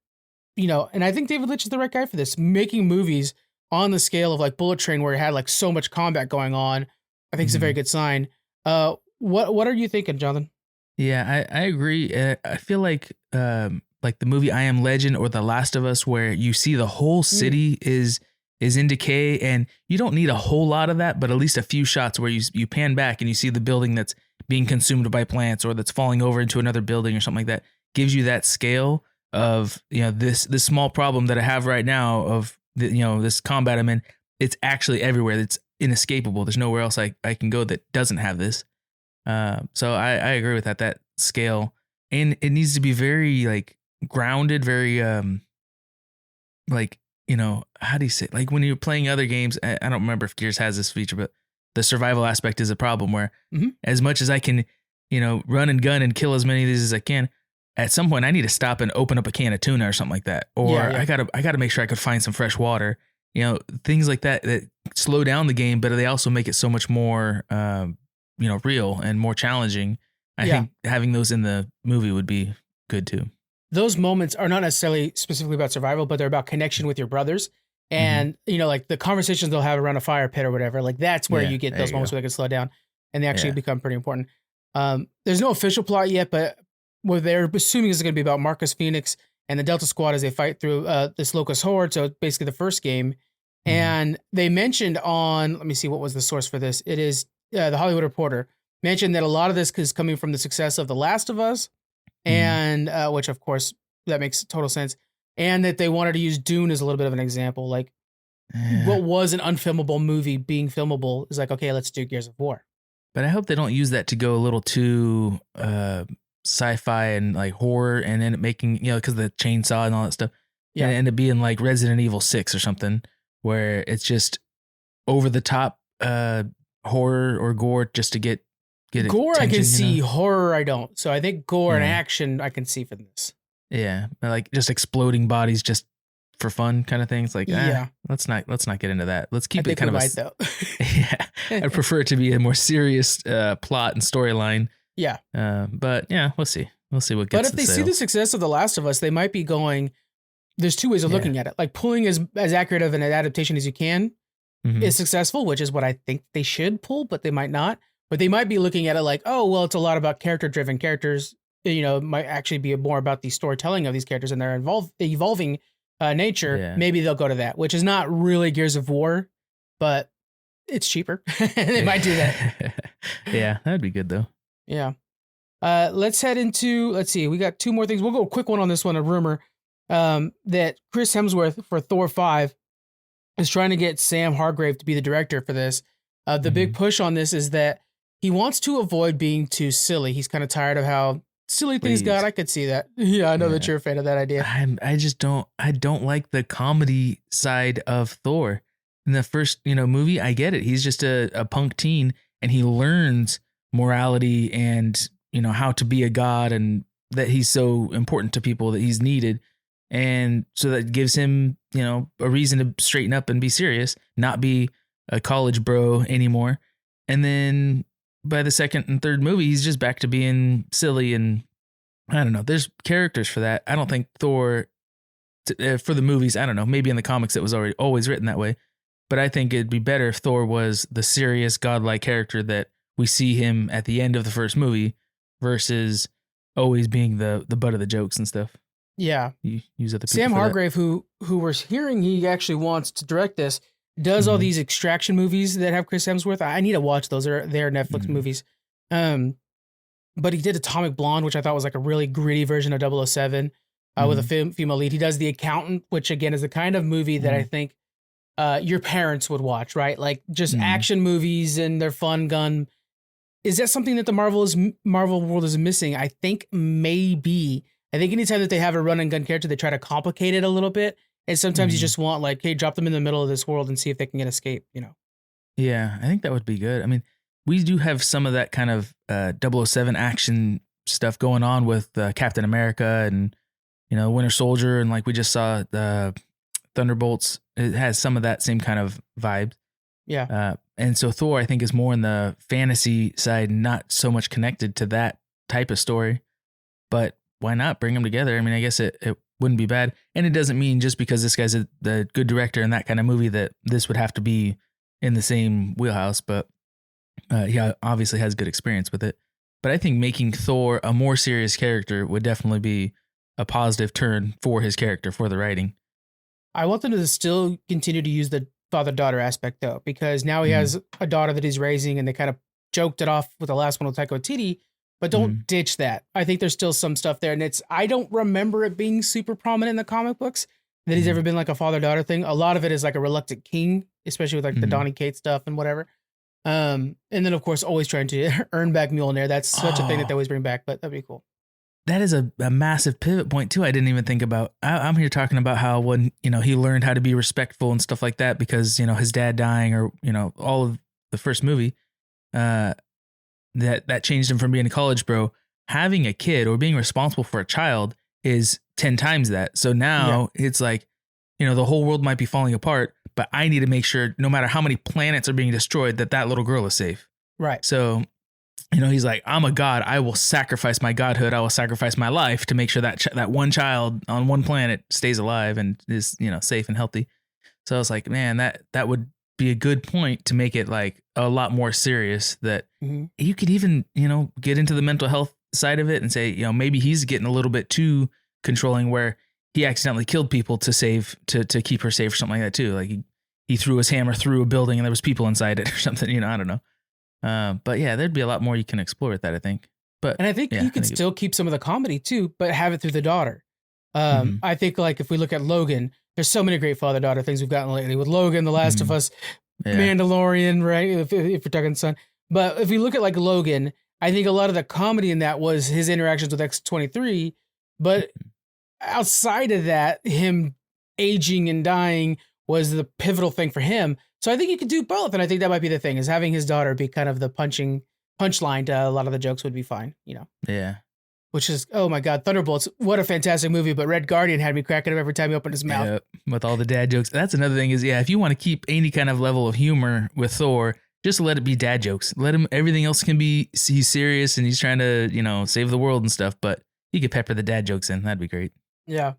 and I think David Leitch is the right guy for this. Making movies on the scale of like Bullet Train, where it had like so much combat going on, I think is a very good sign. What are you thinking, Jonathan? Yeah, I agree. I feel like like the movie I Am Legend or The Last of Us, where you see the whole city is in decay, and you don't need a whole lot of that, but at least a few shots where you pan back and you see the building that's being consumed by plants or that's falling over into another building or something like that, gives you that scale of, this small problem that I have right now of this combat I'm in. It's actually everywhere. It's inescapable. There's nowhere else I can go that doesn't have this. So I agree with that scale, and it needs to be very like grounded, very like, how do you say, like when you're playing other games, I don't remember if Gears has this feature, but the survival aspect is a problem where as much as I can, run and gun and kill as many of these as I can, at some point I need to stop and open up a can of tuna or something like that. Or I gotta make sure I could find some fresh water, things like that slow down the game, but they also make it so much more, real and more challenging. I think having those in the movie would be good too. Those moments are not necessarily specifically about survival, but they're about connection with your brothers. And, like the conversations they'll have around a fire pit or whatever, like that's where you get those moments where they can slow down and they actually become pretty important. There's no official plot yet, but what they're assuming is going to be about Marcus Phoenix and the Delta Squad as they fight through this Locust Horde. So basically the first game. And they mentioned on, let me see, what was the source for this? It is the Hollywood Reporter mentioned that a lot of this is coming from the success of The Last of Us, and which of course that makes total sense. And that they wanted to use Dune as a little bit of an example. Like what was an unfilmable movie being filmable is like, okay, let's do Gears of War. But I hope they don't use that to go a little too sci-fi and like horror, and then making, because the chainsaw and all that stuff. Yeah. And end up being like Resident Evil 6 or something, where it's just over the top horror or gore just to get gore. Attention, I can see horror. I don't. So I think gore and action I can see for this. Yeah, like just exploding bodies just for fun kind of things. Like, let's not get into that. Let's keep it kind of though. I prefer it to be a more serious plot and storyline. Yeah. But yeah, we'll see. We'll see what gets. But if they see the success of The Last of Us, they might be going. There's two ways of looking at it. Like pulling as accurate of an adaptation as you can is successful, which is what I think they should pull, but they might not. But they might be looking at it like, oh, well, it's a lot about character-driven characters. Might actually be more about the storytelling of these characters and their evolving nature. Yeah. Maybe they'll go to that, which is not really Gears of War, but it's cheaper. They might do that. Yeah, that'd be good though. Yeah. Let's head into, let's see, we got two more things. We'll go a quick one on this one, a rumor that Chris Hemsworth for Thor 5 is trying to get Sam Hargrave to be the director for this. The big push on this is that he wants to avoid being too silly. He's kind of tired of how silly things got. I could see that. Yeah, I know that you're a fan of that idea. I don't like the comedy side of Thor. In the first, movie, I get it. He's just a punk teen and he learns morality and, how to be a god, and that he's so important to people that he's needed. And so that gives him, a reason to straighten up and be serious, not be a college bro anymore. And then by the second and third movie, he's just back to being silly. And I don't know, there's characters for that. I don't think Thor for the movies, I don't know, maybe in the comics it was always written that way. But I think it'd be better if Thor was the serious godlike character that we see him at the end of the first movie versus always being the butt of the jokes and stuff. Yeah. You use other people. Sam Hargrave, who we're hearing he actually wants to direct this, does all these extraction movies that have Chris Hemsworth. I need to watch those. They're Netflix movies. But he did Atomic Blonde, which I thought was like a really gritty version of 007 with a female lead. He does The Accountant, which again is the kind of movie that I think your parents would watch, right? Like just action movies and their fun gun. Is that something that the Marvel world is missing? I think maybe. I think anytime that they have a run and gun character, they try to complicate it a little bit. And sometimes you just want like, hey, drop them in the middle of this world and see if they can get escape, Yeah, I think that would be good. I mean, we do have some of that kind of 007 action stuff going on with Captain America and, Winter Soldier. And like we just saw the Thunderbolts. It has some of that same kind of vibe. Yeah. And so Thor, I think, is more in the fantasy side, not so much connected to that type of story. But why not bring them together? I mean, I guess it wouldn't be bad. And it doesn't mean just because this guy's the good director in that kind of movie that this would have to be in the same wheelhouse. But he obviously has good experience with it. But I think making Thor a more serious character would definitely be a positive turn for his character, for the writing. I want them to still continue to use the father-daughter aspect, though, because now he has a daughter that he's raising, and they kind of joked it off with the last one with Taika Waititi, but don't ditch that. I think there's still some stuff there, and I don't remember it being super prominent in the comic books that he's ever been like a father-daughter thing. A lot of it is like a reluctant king, especially with like the Donny Cates stuff and whatever. And then of course always trying to earn back Mjolnir. That's such a thing that they always bring back, but that'd be cool. That is a massive pivot point too. I didn't even think about. I'm here talking about how when he learned how to be respectful and stuff like that because his dad dying or all of the first movie, that changed him from being a college bro. Having a kid or being responsible for a child is 10 times that. So now it's like the whole world might be falling apart, but I need to make sure no matter how many planets are being destroyed that little girl is safe. Right. So. He's like, I'm a god. I will sacrifice my godhood. I will sacrifice my life to make sure that that one child on one planet stays alive and is, safe and healthy. So I was like, man, that would be a good point to make it like a lot more serious that you could even, get into the mental health side of it and say, maybe he's getting a little bit too controlling where he accidentally killed people to keep her safe or something like that too. Like he threw his hammer through a building and there was people inside it or something, I don't know. But yeah, there'd be a lot more you can explore with that, I think. And I think you could still keep some of the comedy too, but have it through the daughter. I think like if we look at Logan, there's so many great father-daughter things we've gotten lately with Logan, The Last of Us, Mandalorian, right? If we're talking son. But if we look at like Logan, I think a lot of the comedy in that was his interactions with X-23. But outside of that, him aging and dying was the pivotal thing for him. So I think you could do both. And I think that might be the thing is having his daughter be kind of the punchline to a lot of the jokes would be fine, Yeah. Which is, oh my God, Thunderbolts. What a fantastic movie. But Red Guardian had me cracking up every time he opened his mouth. Yep. With all the dad jokes. That's another thing is, if you want to keep any kind of level of humor with Thor, just let it be dad jokes. Let him, everything else can be, he's serious and he's trying to, save the world and stuff. But you could pepper the dad jokes in. That'd be great. Yeah.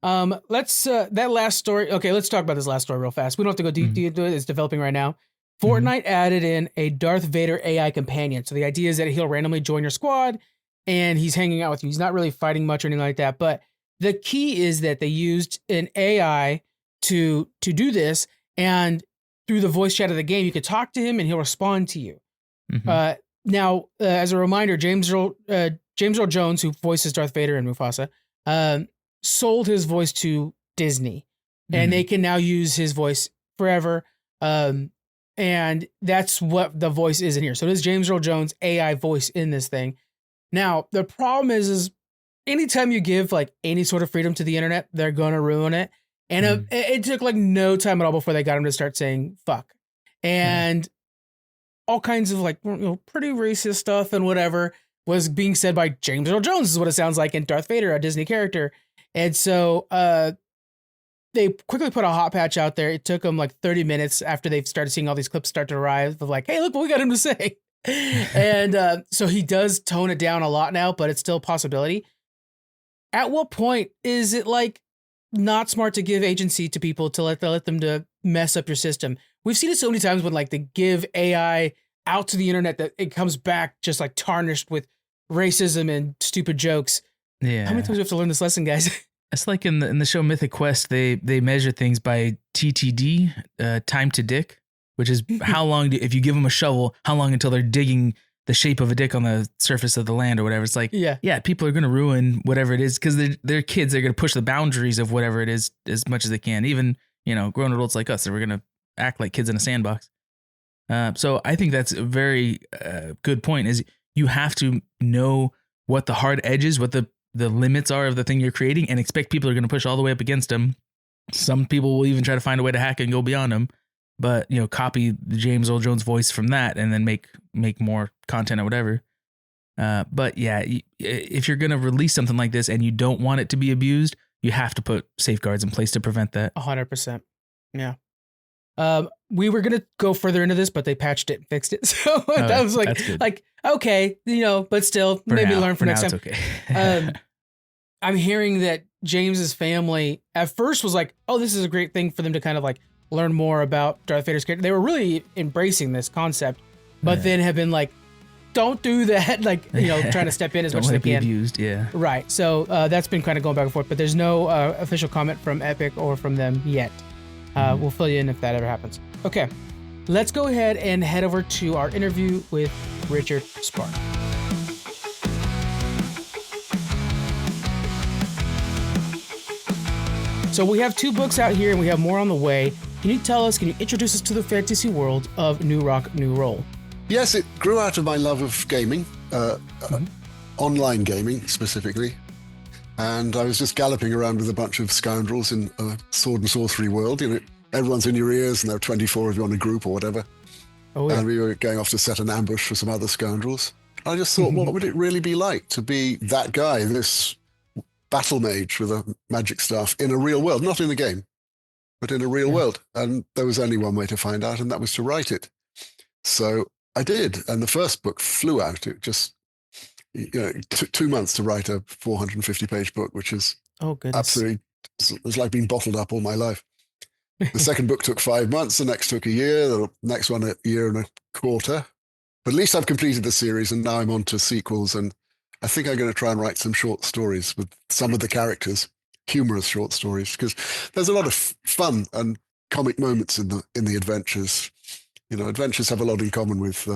Let's that last story. Okay, let's talk about this last story real fast. We don't have to go deep into it. It's developing right now. Fortnite added in a Darth Vader AI companion. So the idea is that he'll randomly join your squad and he's hanging out with you. He's not really fighting much or anything like that. But the key is that they used an AI to do this, and through the voice chat of the game, you could talk to him and he'll respond to you. Now, as a reminder, James Earl Jones, who voices Darth Vader and Mufasa, sold his voice to Disney, and they can now use his voice forever. And that's what the voice is in here. So it is James Earl Jones AI voice in this thing. Now, the problem is anytime you give like any sort of freedom to the internet, they're going to ruin it. And it took like no time at all before they got him to start saying fuck and all kinds of like, pretty racist stuff and whatever was being said by James Earl Jones is what it sounds like in Darth Vader, a Disney character. And so they quickly put a hot patch out there. It took them like 30 minutes after they've started seeing all these clips start to arrive of like, hey, look what we got him to say. And so he does tone it down a lot now, but it's still a possibility. At what point is it like not smart to give agency to people to let them to mess up your system? We've seen it so many times when like they give AI out to the internet that it comes back just like tarnished with racism and stupid jokes. Yeah. How many times do we have to learn this lesson, guys? It's like in the show Mythic Quest, they measure things by TTD, time to dick, which is how long if you give them a shovel, how long until they're digging the shape of a dick on the surface of the land or whatever. It's like, yeah, people are going to ruin whatever it is because they're kids. They're going to push the boundaries of whatever it is as much as they can. Even, grown adults like us, that we're going to act like kids in a sandbox. So I think that's a very good point is you have to know what the hard edges, what the limits are of the thing you're creating and expect people are going to push all the way up against them. Some people will even try to find a way to hack and go beyond them, but copy the James Earl Jones voice from that and then make more content or whatever. But yeah, if you're going to release something like this and you don't want it to be abused, you have to put safeguards in place to prevent that. 100%. Yeah. We were going to go further into this, but they patched it and fixed it. So that was like, okay, but still maybe learn for next time. Okay. I'm hearing that James's family at first was like, oh, this is a great thing for them to kind of like learn more about Darth Vader's character. They were really embracing this concept, but then have been like, don't do that. Like, trying to step in as much as they can. Abused, yeah. Right. So that's been kind of going back and forth, but there's no official comment from Epic or from them yet. We'll fill you in if that ever happens. Okay. Let's go ahead and head over to our interview with Richard Spark. So we have 2 books out here and we have more on the way. Can you introduce us to the fantasy world of New Rock, New Roll? Yes, it grew out of my love of gaming, online gaming specifically. And I was just galloping around with a bunch of scoundrels in a sword and sorcery world. Everyone's in your ears and there are 24 of you on a group or whatever. Oh, yeah. And we were going off to set an ambush for some other scoundrels. I just thought, what would it really be like to be that guy, this battle mage with a magic staff in a real world, not in a game, but in a real world. And there was only one way to find out, and that was to write it. So I did. And the first book flew out. It just, took 2 months to write a 450-page book, which is absolutely, it was like being bottled up all my life. The second book took 5 months. The next took a year. The next one a year and a quarter. But at least I've completed the series, and now I'm on to sequels. And I think I'm going to try and write some short stories with some of the characters, humorous short stories, because there's a lot of fun and comic moments in the adventures. Adventures have a lot in common with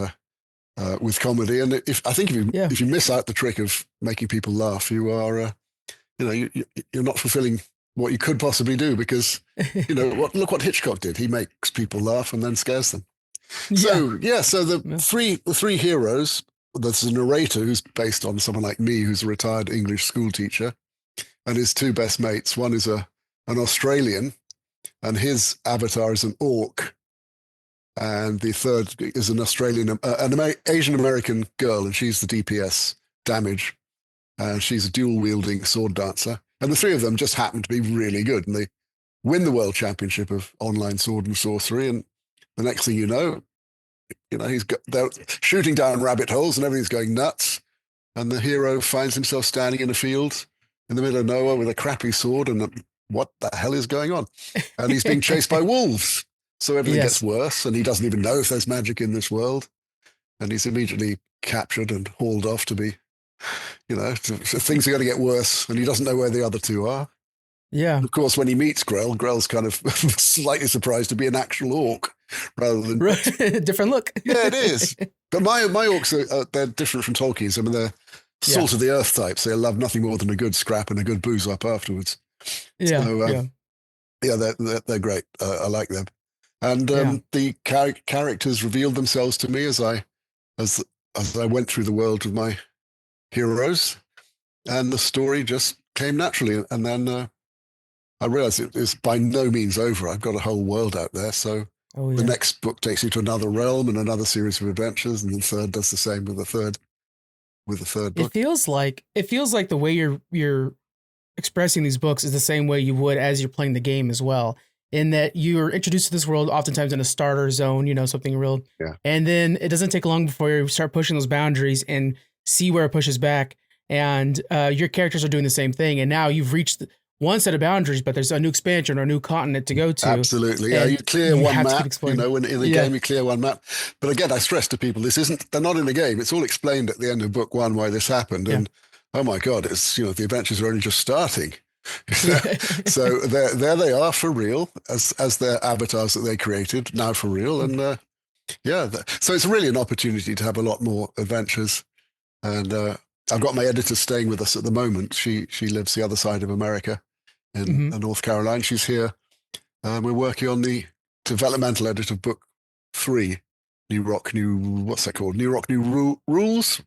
comedy. And if you miss out the trick of making people laugh, you are, you're not fulfilling what you could possibly do, because look what Hitchcock did. He makes people laugh and then scares them. So the three heroes. There's a narrator who's based on someone like me, who's a retired English school teacher, and his 2 best mates. One is an Australian, and his avatar is an orc, and the third is an Asian American girl, and she's the DPS damage, and she's a dual wielding sword dancer. And the 3 of them just happen to be really good, and they win the world championship of online sword and sorcery. And the next thing you know, they're shooting down rabbit holes and everything's going nuts. And the hero finds himself standing in a field in the middle of nowhere with a crappy sword, and what the hell is going on? And he's being chased by wolves. So everything gets worse, and he doesn't even know if there's magic in this world. And he's immediately captured and hauled off to be, things are going to get worse, and he doesn't know where the other 2 are. Yeah. Of course, when he meets Grell's kind of slightly surprised to be an actual orc rather than different look. Yeah, it is. But my orcs they're different from Tolkien's. I mean, they're salt of the earth types. They love nothing more than a good scrap and a good booze up afterwards. Yeah. So, they're great. I like them. And the characters revealed themselves to me as I went through the world with my heroes, and the story just came naturally. And then I realized it is by no means over. I've got a whole world out there. So the next book takes you to another realm and another series of adventures, and the third does the same with the third book. It feels like the way you're expressing these books is the same way you would as you're playing the game as well, in that you're introduced to this world oftentimes in a starter zone, something real. Yeah. And then it doesn't take long before you start pushing those boundaries and see where it pushes back. And your characters are doing the same thing. And now you've reached one set of boundaries, but there's a new expansion or a new continent to go to. Absolutely. Yeah, you clear one map, in the game you clear one map. But again, I stress to people, they're not in the game. It's all explained at the end of book 1 why this happened. Yeah. And oh my God, it's, the adventures are only just starting. So there they are for real, as their avatars that they created, now for real. And so it's really an opportunity to have a lot more adventures. And I've got my editor staying with us at the moment. She lives the other side of America in North Carolina. She's here. We're working on the developmental edit of book 3, New Rock, what's that called? New Rock, New Rules?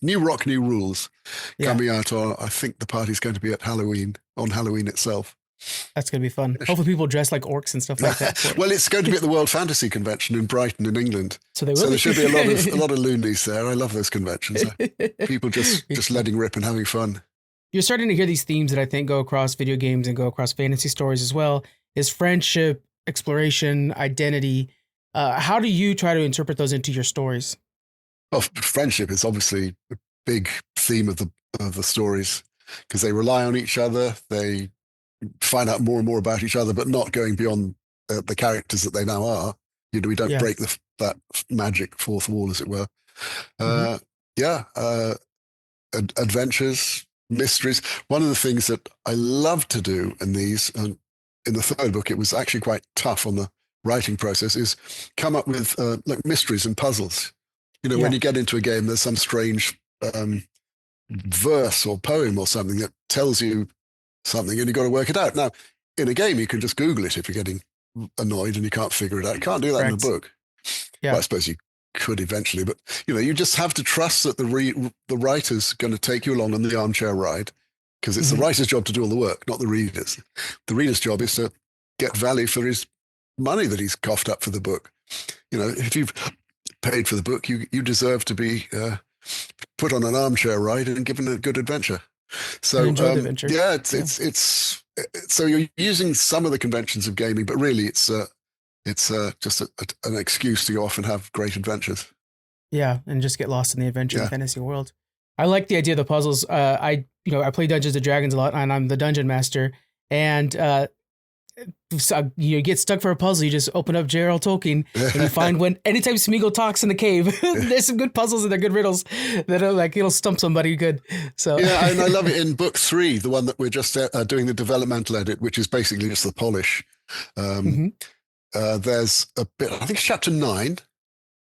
New Rock, New Rules. Yeah. Coming out on, I think the party's going to be at Halloween, on Halloween itself. That's going to be fun. Hopefully people dress like orcs and stuff like that. Well, it's going to be at the World Fantasy Convention in Brighton in England. So there should be a lot of loonies there. I love those conventions. People just letting rip and having fun. You're starting to hear these themes that I think go across video games and go across fantasy stories as well, is friendship, exploration, identity. How do you try to interpret those into your stories? Well, friendship is obviously a big theme of the stories, because they rely on each other. They find out more and more about each other, but not going beyond the characters that they now are. We don't break that magic fourth wall, as it were. Yeah, adventures, mysteries. One of the things that I love to do in these, and in the third book, it was actually quite tough on the writing process, is come up with like mysteries and puzzles. When you get into a game, there's some strange verse or poem or something that tells you something, and you've got to work it out. Now, in a game, you can just Google it if you're getting annoyed and you can't figure it out. You can't do that Correct. in a book. Yeah. Well, I suppose you could eventually, but you just have to trust that the writer's going to take you along on the armchair ride, because it's the writer's job to do all the work, not the reader's. The reader's job is to get value for his money that he's coughed up for the book. If you've paid for the book, you deserve to be put on an armchair ride and given a good adventure. So enjoy the adventure. Yeah, it's so you're using some of the conventions of gaming, but really it's just an excuse to go off and have great adventures. Yeah, and just get lost in the adventure and fantasy world. I like the idea of the puzzles. I play Dungeons and Dragons a lot, and I'm the dungeon master. And so you get stuck for a puzzle, you just open up J.R.R. Tolkien, and you find anytime Smeagol talks in the cave, there's some good puzzles and they're good riddles that are like, it'll stump somebody good. So yeah, and I love it in book 3, the one that we're just doing the developmental edit, which is basically just the polish. There's a bit, I think it's chapter 9,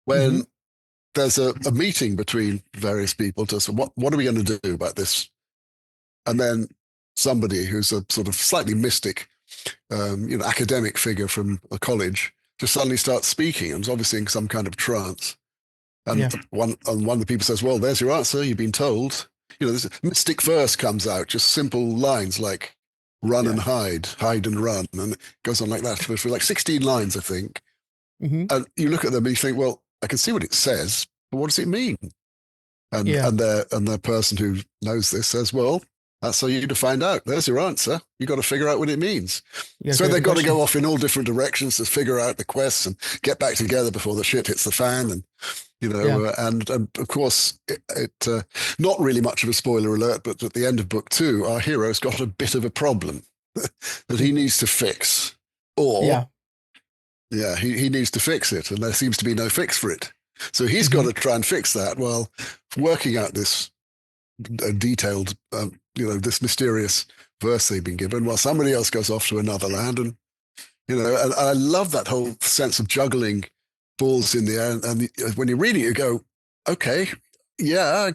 when there's a meeting between various people to say, what are we going to do about this? And then somebody who's a sort of slightly mystic, academic figure from a college just suddenly starts speaking and is obviously in some kind of trance. And one of the people says, well, there's your answer. You've been told. This mystic verse comes out, just simple lines like run and hide and run. And it goes on like that for like 16 lines, I think. And you look at them and you think, well, I can see what it says, but what does it mean? And the person who knows this says, well, that's for you to find out. There's your answer. You've got to figure out what it means. So they've got to go off in all different directions to figure out the quests and get back together before the shit hits the fan. And, and of course, it not really much of a spoiler alert, but at the end of book 2, our hero's got a bit of a problem that he needs to fix. Or, he needs to fix it, and there seems to be no fix for it. So he's got to try and fix that while working out this detailed, this mysterious verse they've been given, while somebody else goes off to another land. And, and I love that whole sense of juggling balls in the air. And when you're reading it, you go, okay, I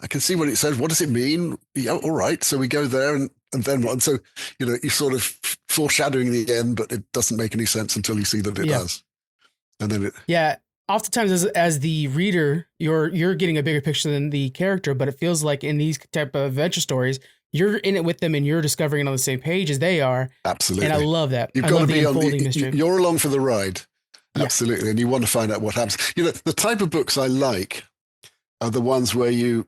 can see what it says. What does it mean? Yeah, all right. So we go there and then what? And so, you're sort of foreshadowing the end, but it doesn't make any sense until you see that it does. And then oftentimes as the reader, you're getting a bigger picture than the character, but it feels like in these type of adventure stories, you're in it with them and you're discovering it on the same page as they are. Absolutely. And I love that. You've got to be you're along for the ride. Absolutely. Yeah. And you want to find out what happens. The type of books I like are the ones where you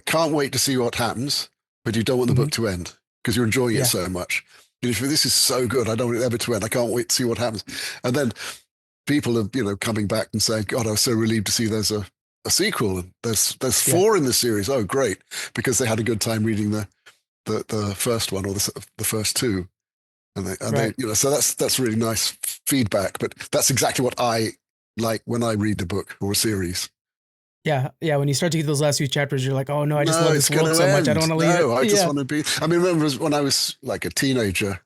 can't wait to see what happens, but you don't want the book to end because you're enjoying it so much. This is so good. I don't want it ever to end. I can't wait to see what happens. And then people are, coming back and saying, God, I was so relieved to see there's a sequel. And there's 4 in the series. Oh, great. Because they had a good time reading the first one or the first 2. And they so that's really nice feedback. But that's exactly what I like when I read a book or a series. Yeah. Yeah. When you start to get those last few chapters, you're like, oh no, I just love this world so much. I don't want to leave it. No, I just want to be. I mean, remember when I was like a teenager,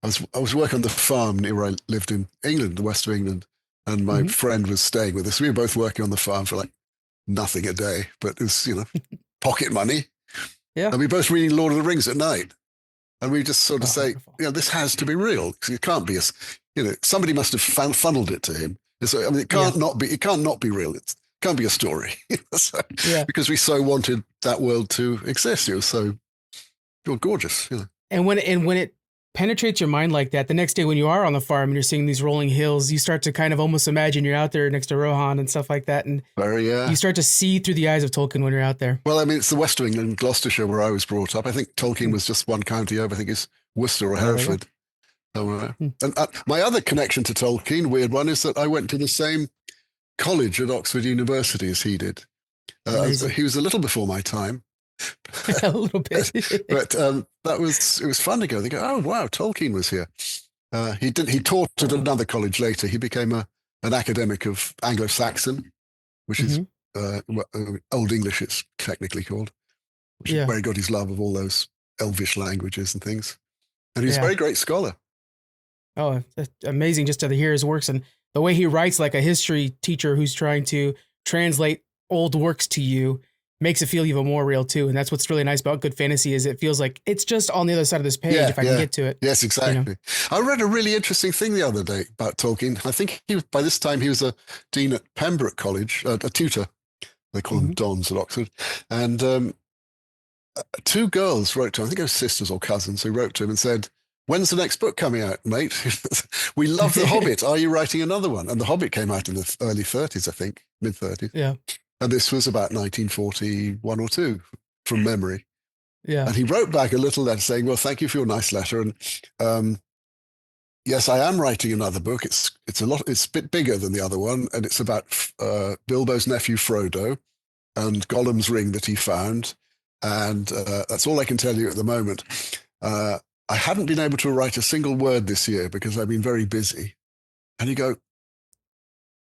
I was working on the farm near where I lived in England, the west of England. And my friend was staying with us. We were both working on the farm for like nothing a day, but it was, pocket money. Yeah. And we both reading Lord of the Rings at night. And we just sort of say, this has to be real. It can't be somebody must have funneled it to him. So, I mean, it can't not be real. It can't be a story. Because we so wanted that world to exist. It was so gorgeous. And when it penetrates your mind like that, the next day when you are on the farm and you're seeing these rolling hills, you start to kind of almost imagine you're out there next to Rohan and stuff like that. And you start to see through the eyes of Tolkien when you're out there. Well, I mean, it's the west of England, Gloucestershire, where I was brought up. I think Tolkien was just one county over. I think it's Worcester or Hereford. And my other connection to Tolkien, weird one, is that I went to the same college at Oxford University as he did. He was a little before my time. A little bit. But it was fun to go. They go, oh wow, Tolkien was here. He taught at another college later. He became an academic of Anglo-Saxon, which is Old English it's technically called, which is where he got his love of all those elvish languages and things. And he's a very great scholar. Oh, that's amazing just to hear his works and the way he writes like a history teacher who's trying to translate old works to you makes it feel even more real too. And that's what's really nice about good fantasy is it feels like it's just on the other side of this page if I can get to it. Yes, exactly. I read a really interesting thing the other day about Tolkien. I think by this time he was a dean at Pembroke College, a tutor. They call them dons at Oxford. And two girls wrote to him, I think they were sisters or cousins, who wrote to him and said, "When's the next book coming out, mate? We love The Hobbit. Are you writing another one?" And The Hobbit came out in the early 30s, I think, mid-30s. Yeah. And this was about 1941 or 2 from memory. Yeah. And he wrote back a little letter saying, "Well, thank you for your nice letter. And yes, I am writing another book. It's a bit bigger than the other one. And it's about Bilbo's nephew, Frodo, and Gollum's ring that he found. And that's all I can tell you at the moment. I haven't been able to write a single word this year because I've been very busy." And you go,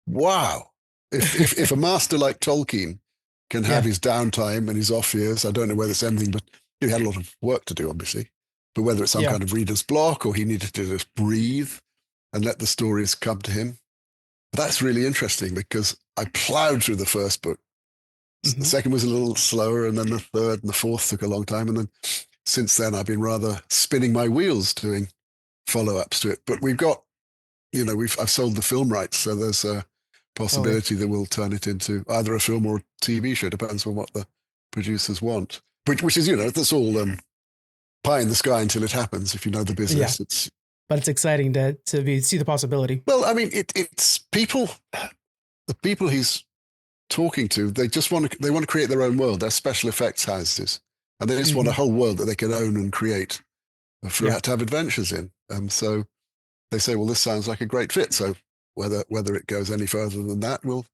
wow, if a master like Tolkien can have his downtime and his off years, I don't know whether it's anything, but he had a lot of work to do, obviously, but whether it's some kind of reader's block or he needed to just breathe and let the stories come to him. But that's really interesting because I plowed through the first book. The second was a little slower, and then the third and the fourth took a long time. And then since then, I've been rather spinning my wheels doing follow-ups to it. But we've got, I've sold the film rights, so there's a possibility that we'll turn it into either a film or a TV show. Depends on what the producers want. Which is, that's all pie in the sky until it happens. If you know the business, But it's exciting to see the possibility. Well, I mean, it's people, the people he's talking to, they want to create their own world. They're special effects houses. And they just want a whole world that they can own and create to have adventures in. So they say, well, this sounds like a great fit. So whether it goes any further than that, we'll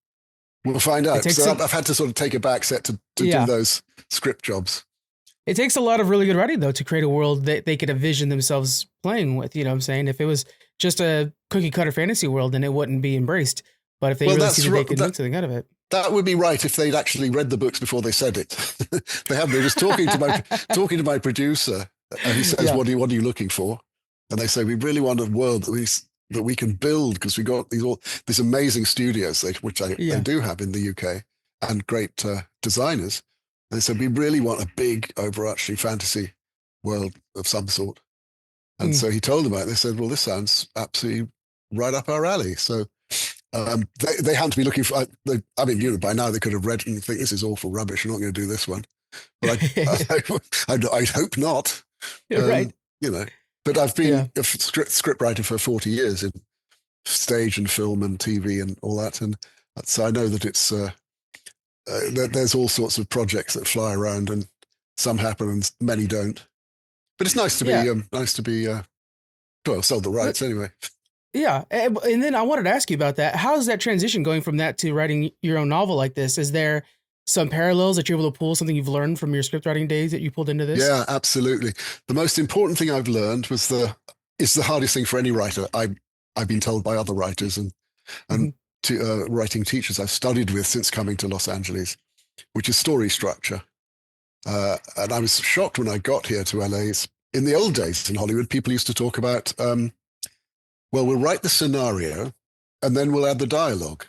find out. So I've had to sort of take a back set to do those script jobs. It takes a lot of really good writing, though, to create a world that they could envision themselves playing with. You know what I'm saying? If it was just a cookie cutter fantasy world, then it wouldn't be embraced. But if they really see that they could make something out of it. That would be right if they'd actually read the books before they said it. They haven't. They're just talking to my producer, and he says, "What are you looking for?" And they say, "We really want a world that we can build because we got these amazing studios, which they do have in the UK, and great designers." And they said, "We really want a big, overarching fantasy world of some sort." And so he told them about it. They said, "Well, this sounds absolutely right up our alley." So. They happen to be looking for. I mean, by now they could have read and think this is awful rubbish. You're not going to do this one, but I hope not. Right. But I've been a script writer for 40 years in stage and film and TV and all that, and so I know that it's there's all sorts of projects that fly around, and some happen and many don't. But it's nice to be sold the rights anyway. Yeah. And then I wanted to ask you about that. How's that transition going from that to writing your own novel like this? Is there some parallels that you're able to pull, something you've learned from your script writing days that you pulled into this? Yeah, absolutely. The most important thing I've learned is the hardest thing for any writer. I've been told by other writers and writing teachers I've studied with since coming to Los Angeles, which is story structure. And I was shocked when I got here to LA. In the old days in Hollywood, people used to talk about, well, we'll write the scenario and then we'll add the dialogue.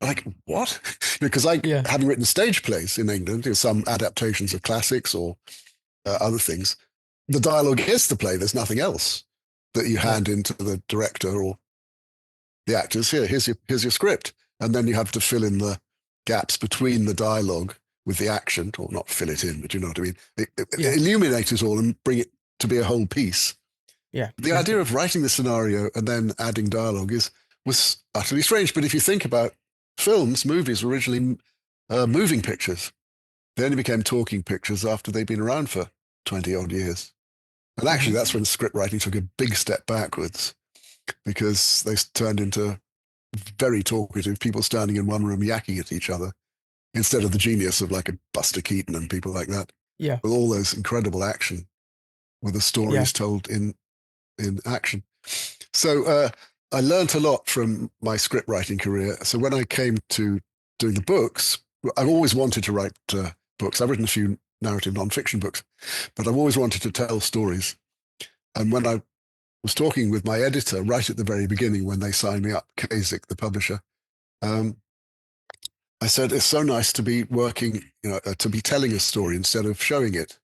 Like, what? Because having written stage plays in England, some adaptations of classics or other things, the dialogue is the play. There's nothing else that you hand into the director or the actors. Here's your script. And then you have to fill in the gaps between the dialogue with the action, or not fill it in, but you know what I mean? Illuminate it all and bring it to be a whole piece. Yeah. The idea of writing the scenario and then adding dialogue was utterly strange. But if you think about movies were originally moving pictures. They only became talking pictures after they'd been around for 20 odd years. And actually that's when script writing took a big step backwards, because they turned into very talkative people standing in one room yakking at each other, instead of the genius of like a Buster Keaton and people like that. Yeah. With all those incredible action, with the stories told in action. So I learned a lot from my script writing career. So when I came to doing the books, I've always wanted to write books. I've written a few narrative nonfiction books, but I've always wanted to tell stories. And when I was talking with my editor right at the very beginning, when they signed me up, Kasich, the publisher, I said, it's so nice to be working, to be telling a story instead of showing it.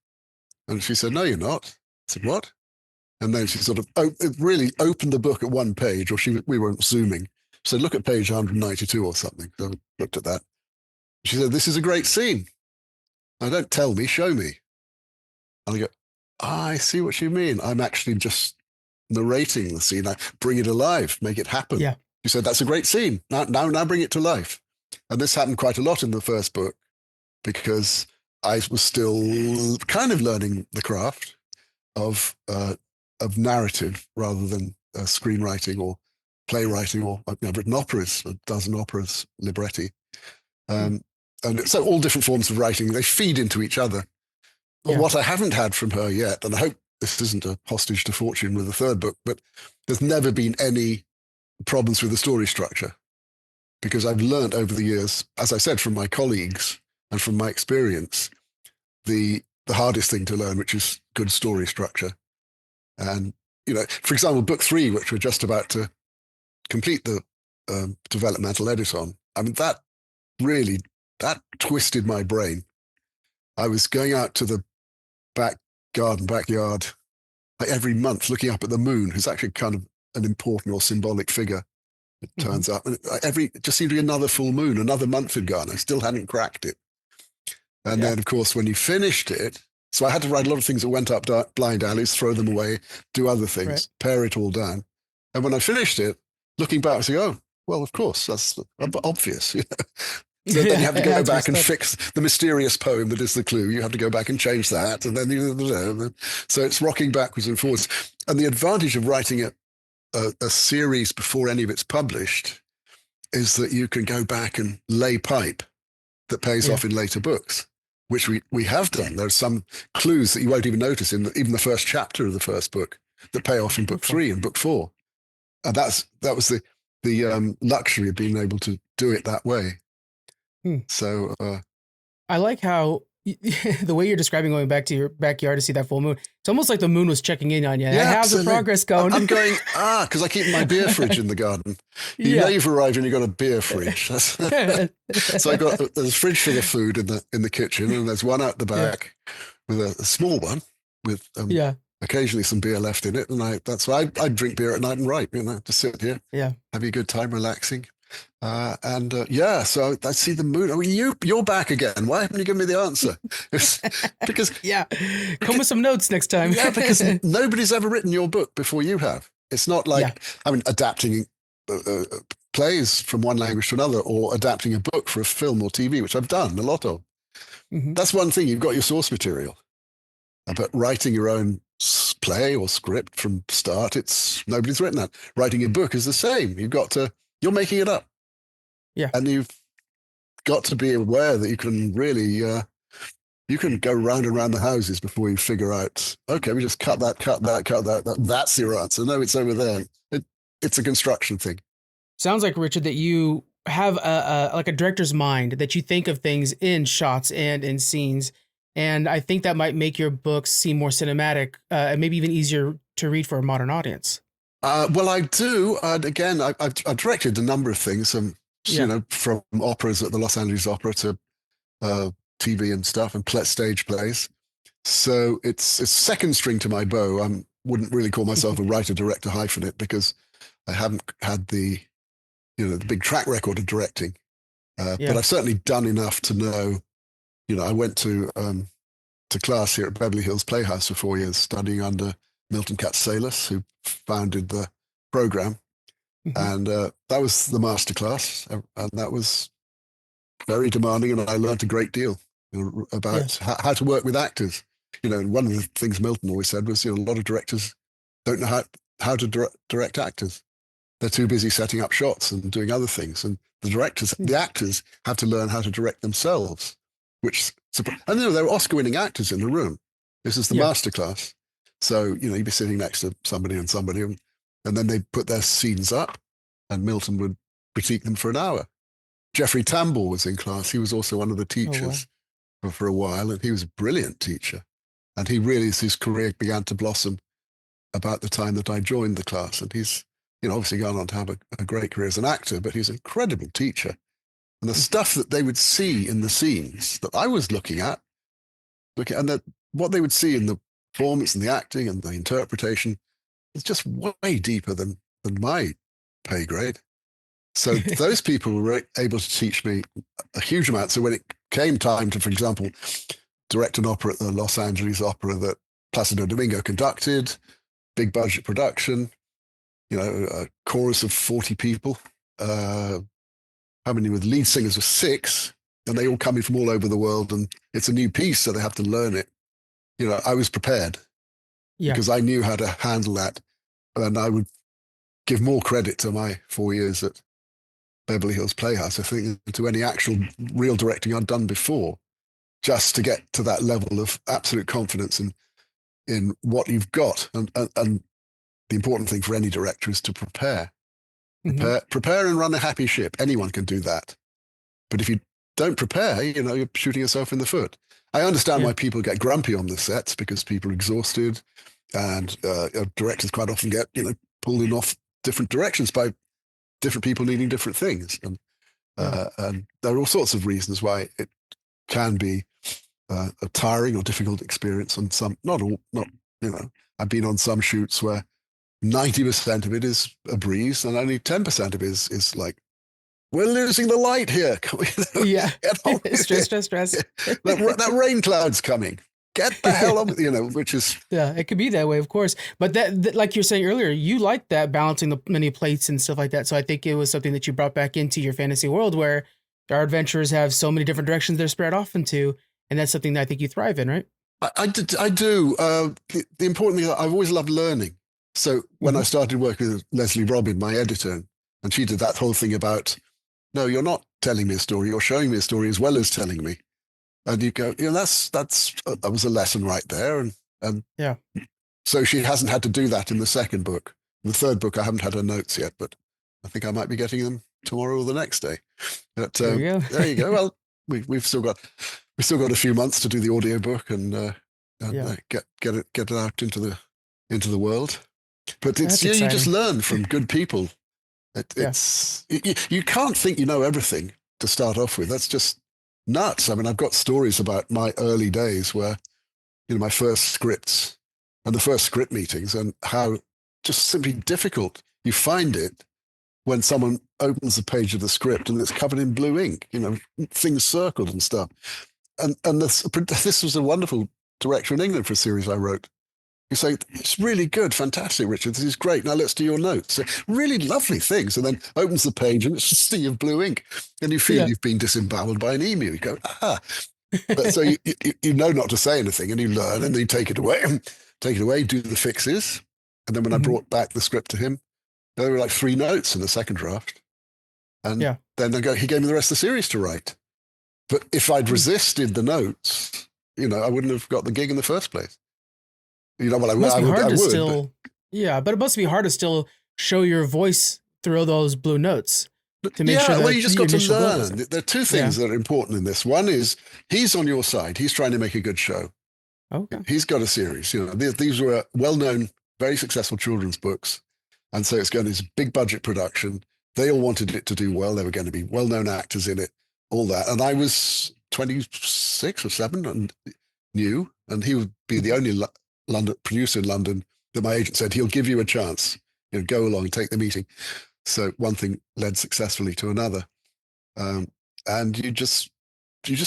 And she said, no, you're not. I said, what? And then she sort of really opened the book at one page, or we weren't zooming. She said, look at page 192 or something. So I looked at that. She said, this is a great scene. Now, don't tell me, show me. And I go, I see what you mean. I'm actually just narrating the scene. I bring it alive, make it happen. Yeah. She said, that's a great scene. Now bring it to life. And this happened quite a lot in the first book because I was still kind of learning the craft of narrative rather than screenwriting or playwriting, or I've written operas, a dozen operas, libretti. And so all different forms of writing, they feed into each other. But Yeah. what I haven't had from her yet, and I hope this isn't a hostage to fortune with the third book, but there's never been any problems with the story structure. Because I've learned over the years, as I said, from my colleagues and from my experience, the hardest thing to learn, which is good story structure. And, for example, book 3, which we're just about to complete the developmental edit on, I mean, that twisted my brain. I was going out to the backyard, like every month, looking up at the moon, who's actually kind of an important or symbolic figure. It turns up, and it just seemed to be another full moon. Another month had gone. I still hadn't cracked it. And then, of course, when you finished it, so I had to write a lot of things that went up blind alleys, throw them away, do other things, pare it all down. And when I finished it, looking back, I say, oh, well, of course, that's obvious. So then you have to go back and fix the mysterious poem that is the clue. You have to go back and change that. And then, so it's rocking backwards and forwards. And the advantage of writing a series before any of it's published is that you can go back and lay pipe that pays off in later books, which we have done. There's some clues that you won't even notice in even the first chapter of the first book that pay off in book 3 and book 4. And that was the luxury of being able to do it that way. So I like how the way you're describing going back to your backyard to see that full moon. It's almost like the moon was checking in on you. Yeah, how's the progress going? I'm going, because I keep my beer fridge in the garden. You know you've arrived when you've got a beer fridge. So I've got there's a fridge for the food in the kitchen, and there's one out the back with a small one with occasionally some beer left in it. And that's why I drink beer at night and write, just sit here, having a good time, relaxing. So I see the moon. Oh, you're back again. Why haven't you given me the answer? Because come with some notes next time. Because nobody's ever written your book before you have. It's not like adapting plays from one language to another, or adapting a book for a film or TV, which I've done a lot of. That's one thing. You've got your source material, but writing your own play or script from start, nobody's written that. Writing a book is the same. You're making it up. Yeah. And you've got to be aware that you can really, you can go round and round the houses before you figure out, okay, we just cut that. That's your answer. No, it's over there. It's a construction thing. Sounds like, Richard, that you have a director's mind, that you think of things in shots and in scenes. And I think that might make your books seem more cinematic and maybe even easier to read for a modern audience. Well, I do. Again, I've directed a number of things, from operas at the Los Angeles Opera to TV and stuff, and stage plays. So it's second string to my bow. I wouldn't really call myself a writer-director hyphenate, because I haven't had the big track record of directing. But I've certainly done enough to know. I went to class here at Beverly Hills Playhouse for 4 years, studying under Milton Katsalis, who founded the program. And that was the master class, and that was very demanding, and I learned a great deal about how to work with actors. One of the things Milton always said was, a lot of directors don't know how to direct actors. They're too busy setting up shots and doing other things, and the actors have to learn how to direct themselves. And there were Oscar-winning actors in the room. This is the master class. So, you'd be sitting next to somebody, and then they'd put their scenes up, and Milton would critique them for an hour. Jeffrey Tambor was in class. He was also one of the teachers for a while, and he was a brilliant teacher. And he really, his career began to blossom about the time that I joined the class. And he's, obviously gone on to have a great career as an actor, but he's an incredible teacher. And the stuff that they would see in the scenes that I was looking at, and that what they would see in the performance and the acting and the interpretation is just way deeper than my pay grade. So those people were able to teach me a huge amount. So when it came time to, for example, direct an opera at the Los Angeles Opera that Placido Domingo conducted, big budget production, a chorus of 40 people, how many with lead singers of 6, and they all coming from all over the world, and it's a new piece, so they have to learn it. I was prepared because I knew how to handle that, and I would give more credit to my 4 years at Beverly Hills Playhouse, I think, to any actual real directing I'd done before, just to get to that level of absolute confidence in what you've got. And the important thing for any director is to prepare. Prepare and run a happy ship. Anyone can do that. But if you don't prepare, you're shooting yourself in the foot. I understand why people get grumpy on the sets, because people are exhausted, and directors quite often get, pulled in off different directions by different people needing different things. And there are all sorts of reasons why it can be a tiring or difficult experience on some, not all, I've been on some shoots where 90% of it is a breeze and only 10% of it is like, we're losing the light here. Stress. that rain cloud's coming. Get the hell on, which is... Yeah, it could be that way, of course. But that like you were saying earlier, you like that, balancing the many plates and stuff like that. So I think it was something that you brought back into your fantasy world, where our adventures have so many different directions they're spread off into. And that's something that I think you thrive in, right? I do. The important thing, I've always loved learning. So when I started working with Leslie Robin, my editor, and she did that whole thing about, no, you're not telling me a story, you're showing me a story as well as telling me. And you go, that was a lesson right there. And so she hasn't had to do that in the second book. In the third book, I haven't had her notes yet, but I think I might be getting them tomorrow or the next day. But there you go. Well, we've still got a few months to do the audiobook and get it out into the world. But it's you just learn from good people. You can't think you know everything to start off with. That's just nuts. I mean, I've got stories about my early days where, my first scripts and the first script meetings, and how just simply difficult you find it when someone opens the page of the script and it's covered in blue ink, things circled and stuff. And this was a wonderful director in England for a series I wrote. You say, it's really good, fantastic, Richard, this is great, now let's do your notes. So, really lovely things, and then opens the page and it's a sea of blue ink, and you feel you've been disemboweled by an emu. You go, But so you know not to say anything, and you learn, and then you take it away, do the fixes. And then when I brought back the script to him, there were like 3 notes in the second draft. And then he gave me the rest of the series to write. But if I'd resisted the notes, I wouldn't have got the gig in the first place. But it must be hard to still show your voice through those blue notes to make sure that well, you just got to learn. There are 2 things that are important in this. One is he's on your side. He's trying to make a good show. Okay. He's got a series. These were well-known, very successful children's books. And so it's this big budget production. They all wanted it to do well. They were going to be well-known actors in it, all that. And I was 26 or 7 and new, and he would be the only London producer in London that my agent said, he'll give you a chance, go along and take the meeting. So one thing led successfully to another. And you just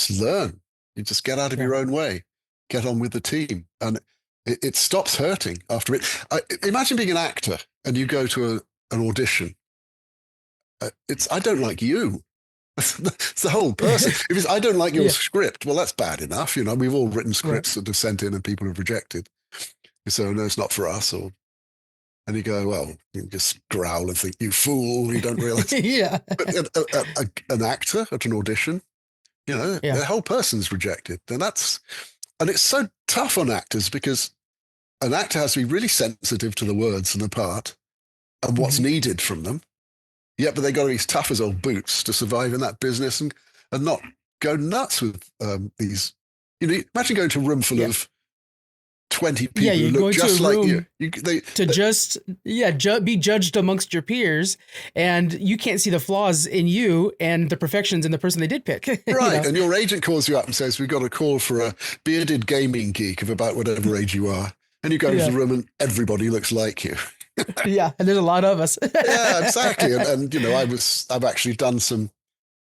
learn, you just get out of your own way, get on with the team. And it stops hurting after it. Imagine being an actor and you go to an audition. I don't like you. It's the whole person. If it's, I don't like your script, well, that's bad enough. We've all written scripts that have sent in and people have rejected. So no, it's not for us. And you go, well, you just growl and think, you fool, you don't realize. But an actor at an audition, the whole person's rejected. And it's so tough on actors, because an actor has to be really sensitive to the words and the part and what's needed from them. Yeah, but they got to be tough as old boots to survive in that business and not go nuts with these. Imagine going to a room full of 20 people who you're look going just to a like room you. Be judged amongst your peers, and you can't see the flaws in you and the perfections in the person they did pick. Right, and your agent calls you up and says, "We've got a call for a bearded gaming geek of about whatever age you are," and you go into the room and everybody looks like you. Yeah, and there's a lot of us. Yeah, exactly. And I've actually done some.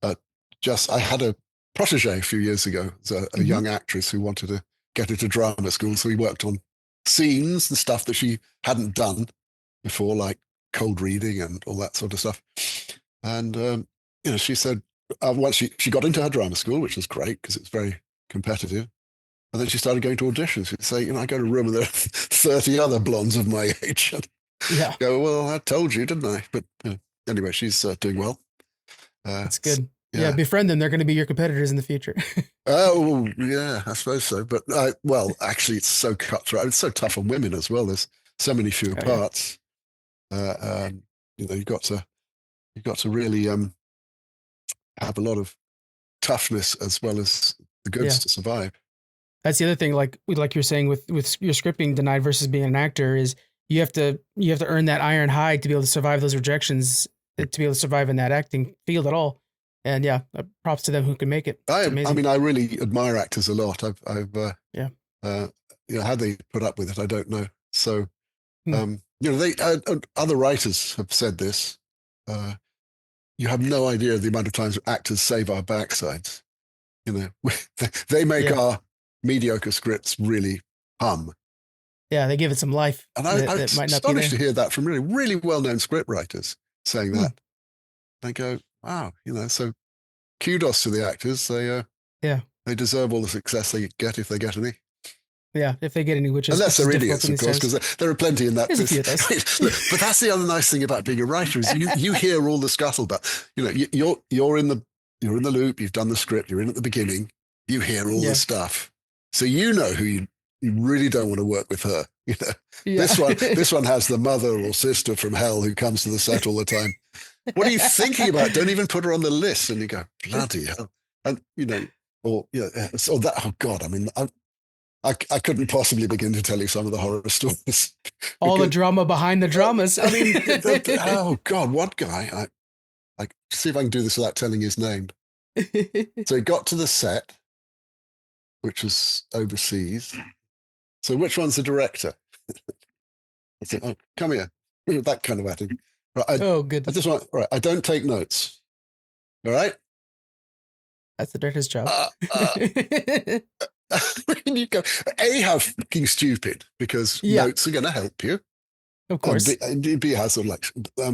I had a protege a few years ago, a young actress who wanted to get into drama school, so we worked on scenes and stuff that she hadn't done before, like cold reading and all that sort of stuff. And she said once she got into her drama school, which was great because it's very competitive. And then she started going to auditions. She'd say, I go to a room and there are 30 other blondes of my age. Yeah. Go, well, I told you, didn't I? But anyway, she's doing well. That's good. Yeah, befriend them. They're going to be your competitors in the future. Oh, yeah, I suppose so. But, actually, it's so cutthroat. It's so tough on women as well. There's so many fewer parts. You've got to really have a lot of toughness as well as the goods to survive. That's the other thing, like you're saying with your scripting denied versus being an actor, is you have to earn that iron hide to be able to survive those rejections, to be able to survive in that acting field at all. And props to them who can make it. I really admire actors a lot. How they put up with it, I don't know. So, other writers have said this. You have no idea the amount of times actors save our backsides. They make our mediocre scripts really hum. Yeah, they give it some life. And I'm astonished to hear that from really, really well-known script writers saying that. They go, wow, so kudos to the actors. They deserve all the success they get if they get any. Yeah, if they get any, unless they're idiots, of course, because there are plenty in that. But that's the other nice thing about being a writer is you hear all the scuttlebutt. You're in the loop. You've done the script. You're in at the beginning. You hear all the stuff, so who you really don't want to work with her. This one has the mother or sister from hell who comes to the set all the time. What are you thinking about? Don't even put her on the list. And you go, bloody hell. And oh God, I mean, I couldn't possibly begin to tell you some of the horror stories. All the drama behind the dramas. I mean, oh God, one guy, I see if I can do this without telling his name. So he got to the set, which was overseas. So which one's the director? I said, oh, come here. That kind of attitude. Right, good. I just want, right, I don't take notes. All right? That's the director's job. You go, how fucking stupid, because notes are going to help you. Of course. B has sort of like,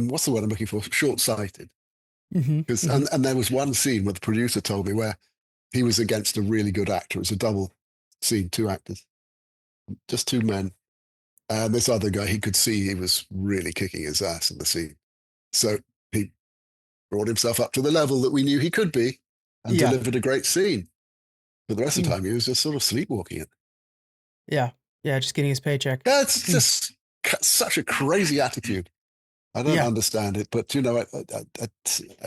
what's the word I'm looking for? Short-sighted. Because and there was one scene where the producer told me where he was against a really good actor. It was a double scene, 2 actors, just 2 men. And this other guy, he could see he was really kicking his ass in the scene. So he brought himself up to the level that we knew he could be and delivered a great scene. But the rest of the time, he was just sort of sleepwalking it. Yeah, just getting his paycheck. That's just such a crazy attitude. I don't understand it, but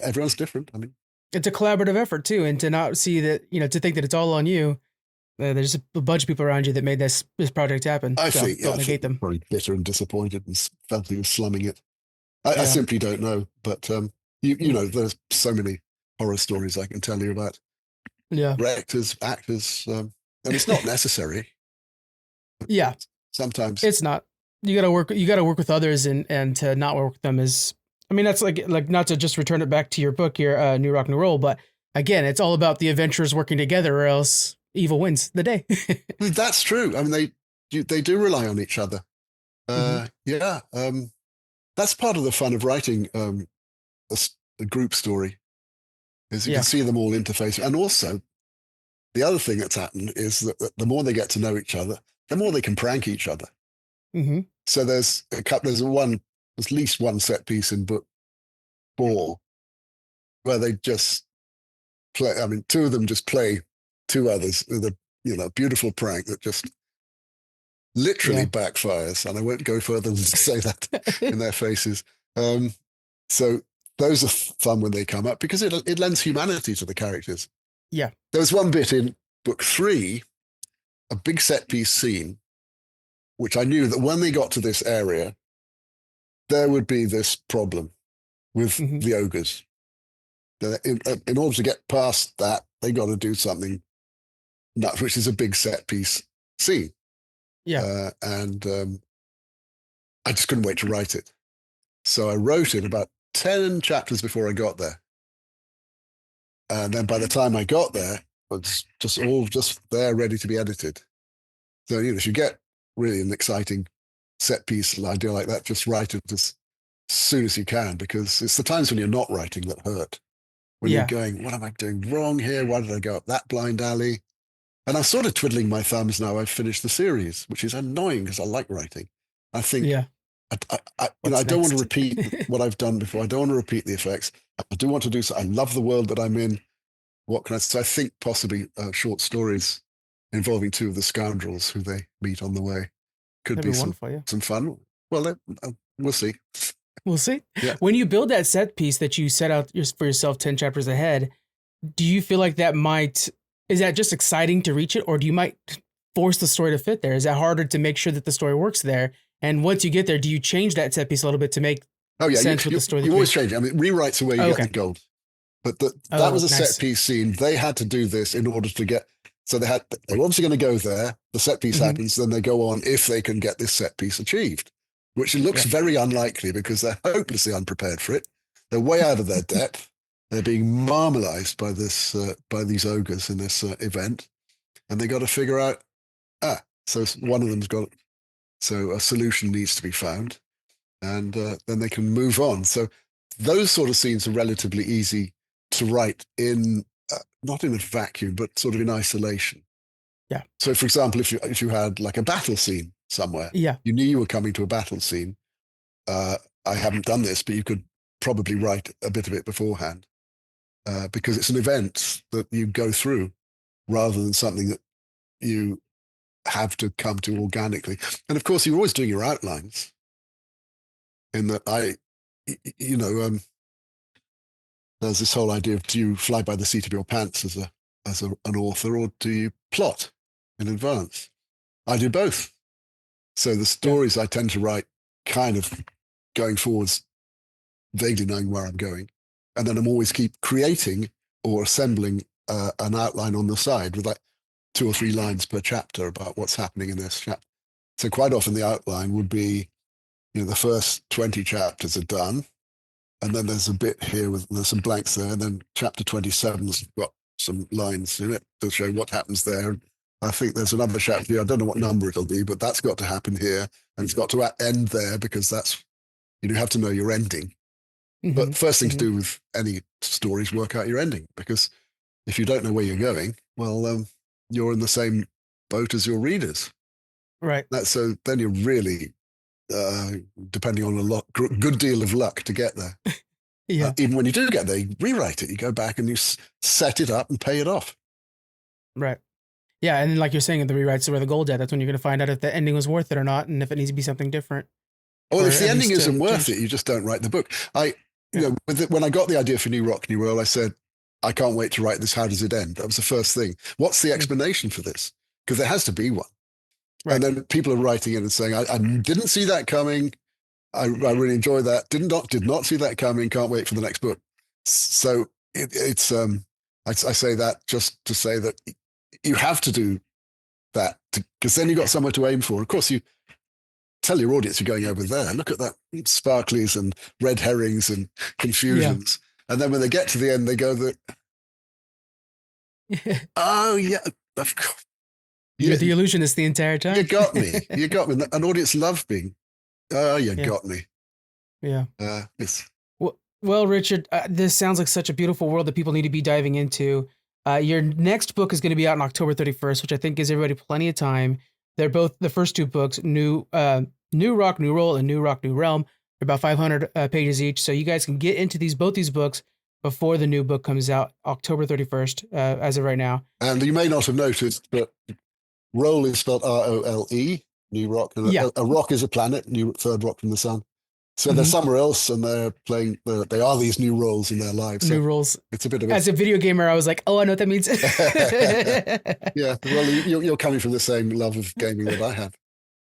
everyone's different. I mean, it's a collaborative effort too, and to not see that, to think that it's all on you. There's a bunch of people around you that made this project happen. I think don't negate them. Probably bitter and disappointed and felt he was slumming it. I simply don't know, but there's so many horror stories I can tell you about. Directors, actors, and it's not necessary. Yeah, sometimes it's not. You gotta work with others, and to not work with them is. I mean, that's like not to just return it back to your book, your New Rock, New Roll, but again, it's all about the adventurers working together, or else evil wins the day. That's true. I mean, they do rely on each other. That's part of the fun of writing a group story, is you can see them all interface. And also, the other thing that's happened is that the more they get to know each other, the more they can prank each other. So there's at least one set piece in book 4 where they just play. I mean, 2 of them just play 2 others with a beautiful prank that just literally backfires. And I won't go further than to say that in their faces. So those are fun when they come up because it lends humanity to the characters. Yeah. There was one bit in book 3, a big set piece scene, which I knew that when they got to this area, there would be this problem with the ogres. In order to get past that, they got to do something nuts, which is a big set piece scene. Yeah. And I just couldn't wait to write it. So I wrote it about 10 chapters before I got there. And then by the time I got there, it's just all just there ready to be edited. So, if you get really an exciting set piece idea like that, just write it as soon as you can, because it's the times when you're not writing that hurt. When you're going, what am I doing wrong here? Why did I go up that blind alley? And I'm sort of twiddling my thumbs now. I've finished the series, which is annoying because I like writing. I think, I don't want to repeat what I've done before. I don't want to repeat the effects. I do want to do so. I love the world that I'm in. What can I say? I think possibly short stories involving 2 of the scoundrels who they meet on the way could be some fun. Well, we'll see. We'll see. Yeah. When you build that set piece that you set out for yourself 10 chapters ahead, do you feel like is that just exciting to reach it, or do you might force the story to fit there? Is that harder to make sure that the story works there? And once you get there, do you change that set piece a little bit to make sense with the story? You always change it. I mean, rewrites are where you get the gold. But that was a set piece scene. They had to do this in order to get. So they were obviously going to go there. The set piece happens, then they go on if they can get this set piece achieved, which looks very unlikely because they're hopelessly unprepared for it. They're way out of their depth. They're being marmalized by by these ogres in this event, and they got to figure out. So one of them's got. So a solution needs to be found, and then they can move on. So those sort of scenes are relatively easy to write in, not in a vacuum, but sort of in isolation. Yeah. So, for example, if you had like a battle scene somewhere, you knew you were coming to a battle scene. I haven't done this, but you could probably write a bit of it beforehand, because it's an event that you go through rather than something that you have to come to organically. And of course, you're always doing your outlines. In that there's this whole idea of, do you fly by the seat of your pants as an author, or do you plot in advance? I do both. So the stories I tend to write kind of going forwards, vaguely knowing where I'm going. And then I'm always keep creating or assembling an outline on the side with like 2 or 3 lines per chapter about what's happening in this chapter. So quite often the outline would be, the first 20 chapters are done. And then there's a bit here there's some blanks there. And then chapter 27's got some lines in it to show what happens there. And I think there's another chapter here. I don't know what number it'll be, but that's got to happen here. And it's got to end there, because that's, you have to know your ending. But first thing to do with any story is work out your ending, because if you don't know where you're going, well, you're in the same boat as your readers. Right. So then you're really depending on a good deal of luck to get there. Even when you do get there, you rewrite it. You go back and you set it up and pay it off. Right. Yeah, and then like you're saying, the rewrites are where the gold's at. That's when you're going to find out if the ending was worth it or not, and if it needs to be something different. Well, if the ending isn't worth it, you just don't write the book. When I got the idea for New Rock, New World, I said, I can't wait to write this. How does it end? That was the first thing. What's the explanation for this? Because there has to be one. Right. And then people are writing in and saying, I didn't see that coming. I really enjoy that. Did not see that coming. Can't wait for the next book. So it's I say that just to say that you have to do that, because then you've got somewhere to aim for. Of course, you tell your audience you're going over there. Look at that sparklies and red herrings and confusions. And then when they get to the end, they go, oh, yeah, of course. You're the illusionist the entire time. You got me. You got me. An audience loved me. Oh, you got me. Yeah. Well, Richard, this sounds like such a beautiful world that people need to be diving into. Your next book is going to be out on October 31st, which I think gives everybody plenty of time. They're both the first 2 books, New Rock, New Roll, and New Rock, New Realm. They're about 500 pages each, so you guys can get into both these books before the new book comes out, October 31st, as of right now. And you may not have noticed, but Roll is spelled R-O-L-E, New Rock. A rock is a planet, third rock from the sun. So they're somewhere else, and they're playing. They are these new roles in their lives. New So roles. it's a bit of As a video gamer, I was like, oh, I know what that means. Yeah. Well, you're coming from the same love of gaming that I have.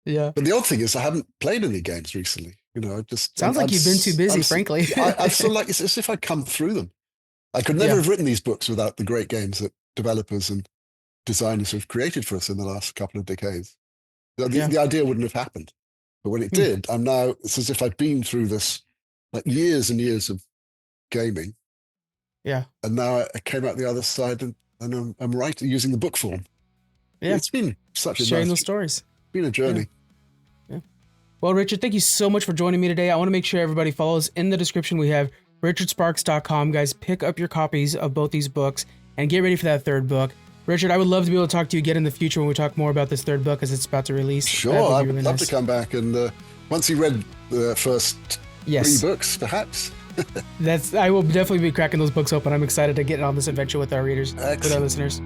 Yeah. But the odd thing is, I haven't played any games recently. I just sounds like you've been too busy, frankly. I feel like it's as if I'd come through them. I could never have written these books without the great games that developers and designers have created for us in the last couple of decades. The idea wouldn't have happened. But when it did, it's as if I'd been through this, like years and years of gaming. Yeah. And now I came out the other side and I'm writing using the book form. Yeah. It's been such a sharing those stories. It's been a journey. Yeah. Well, Richard, thank you so much for joining me today. I want to make sure everybody follows in the description. We have richardsparks.com. Guys, pick up your copies of both these books and get ready for that third book. Richard, I would love to be able to talk to you again in the future when we talk more about this third book as it's about to release. Sure, I would love to come back and once you read the first 3 books, perhaps. I will definitely be cracking those books open. I'm excited to get on this adventure with our readers, Excellent. with our listeners.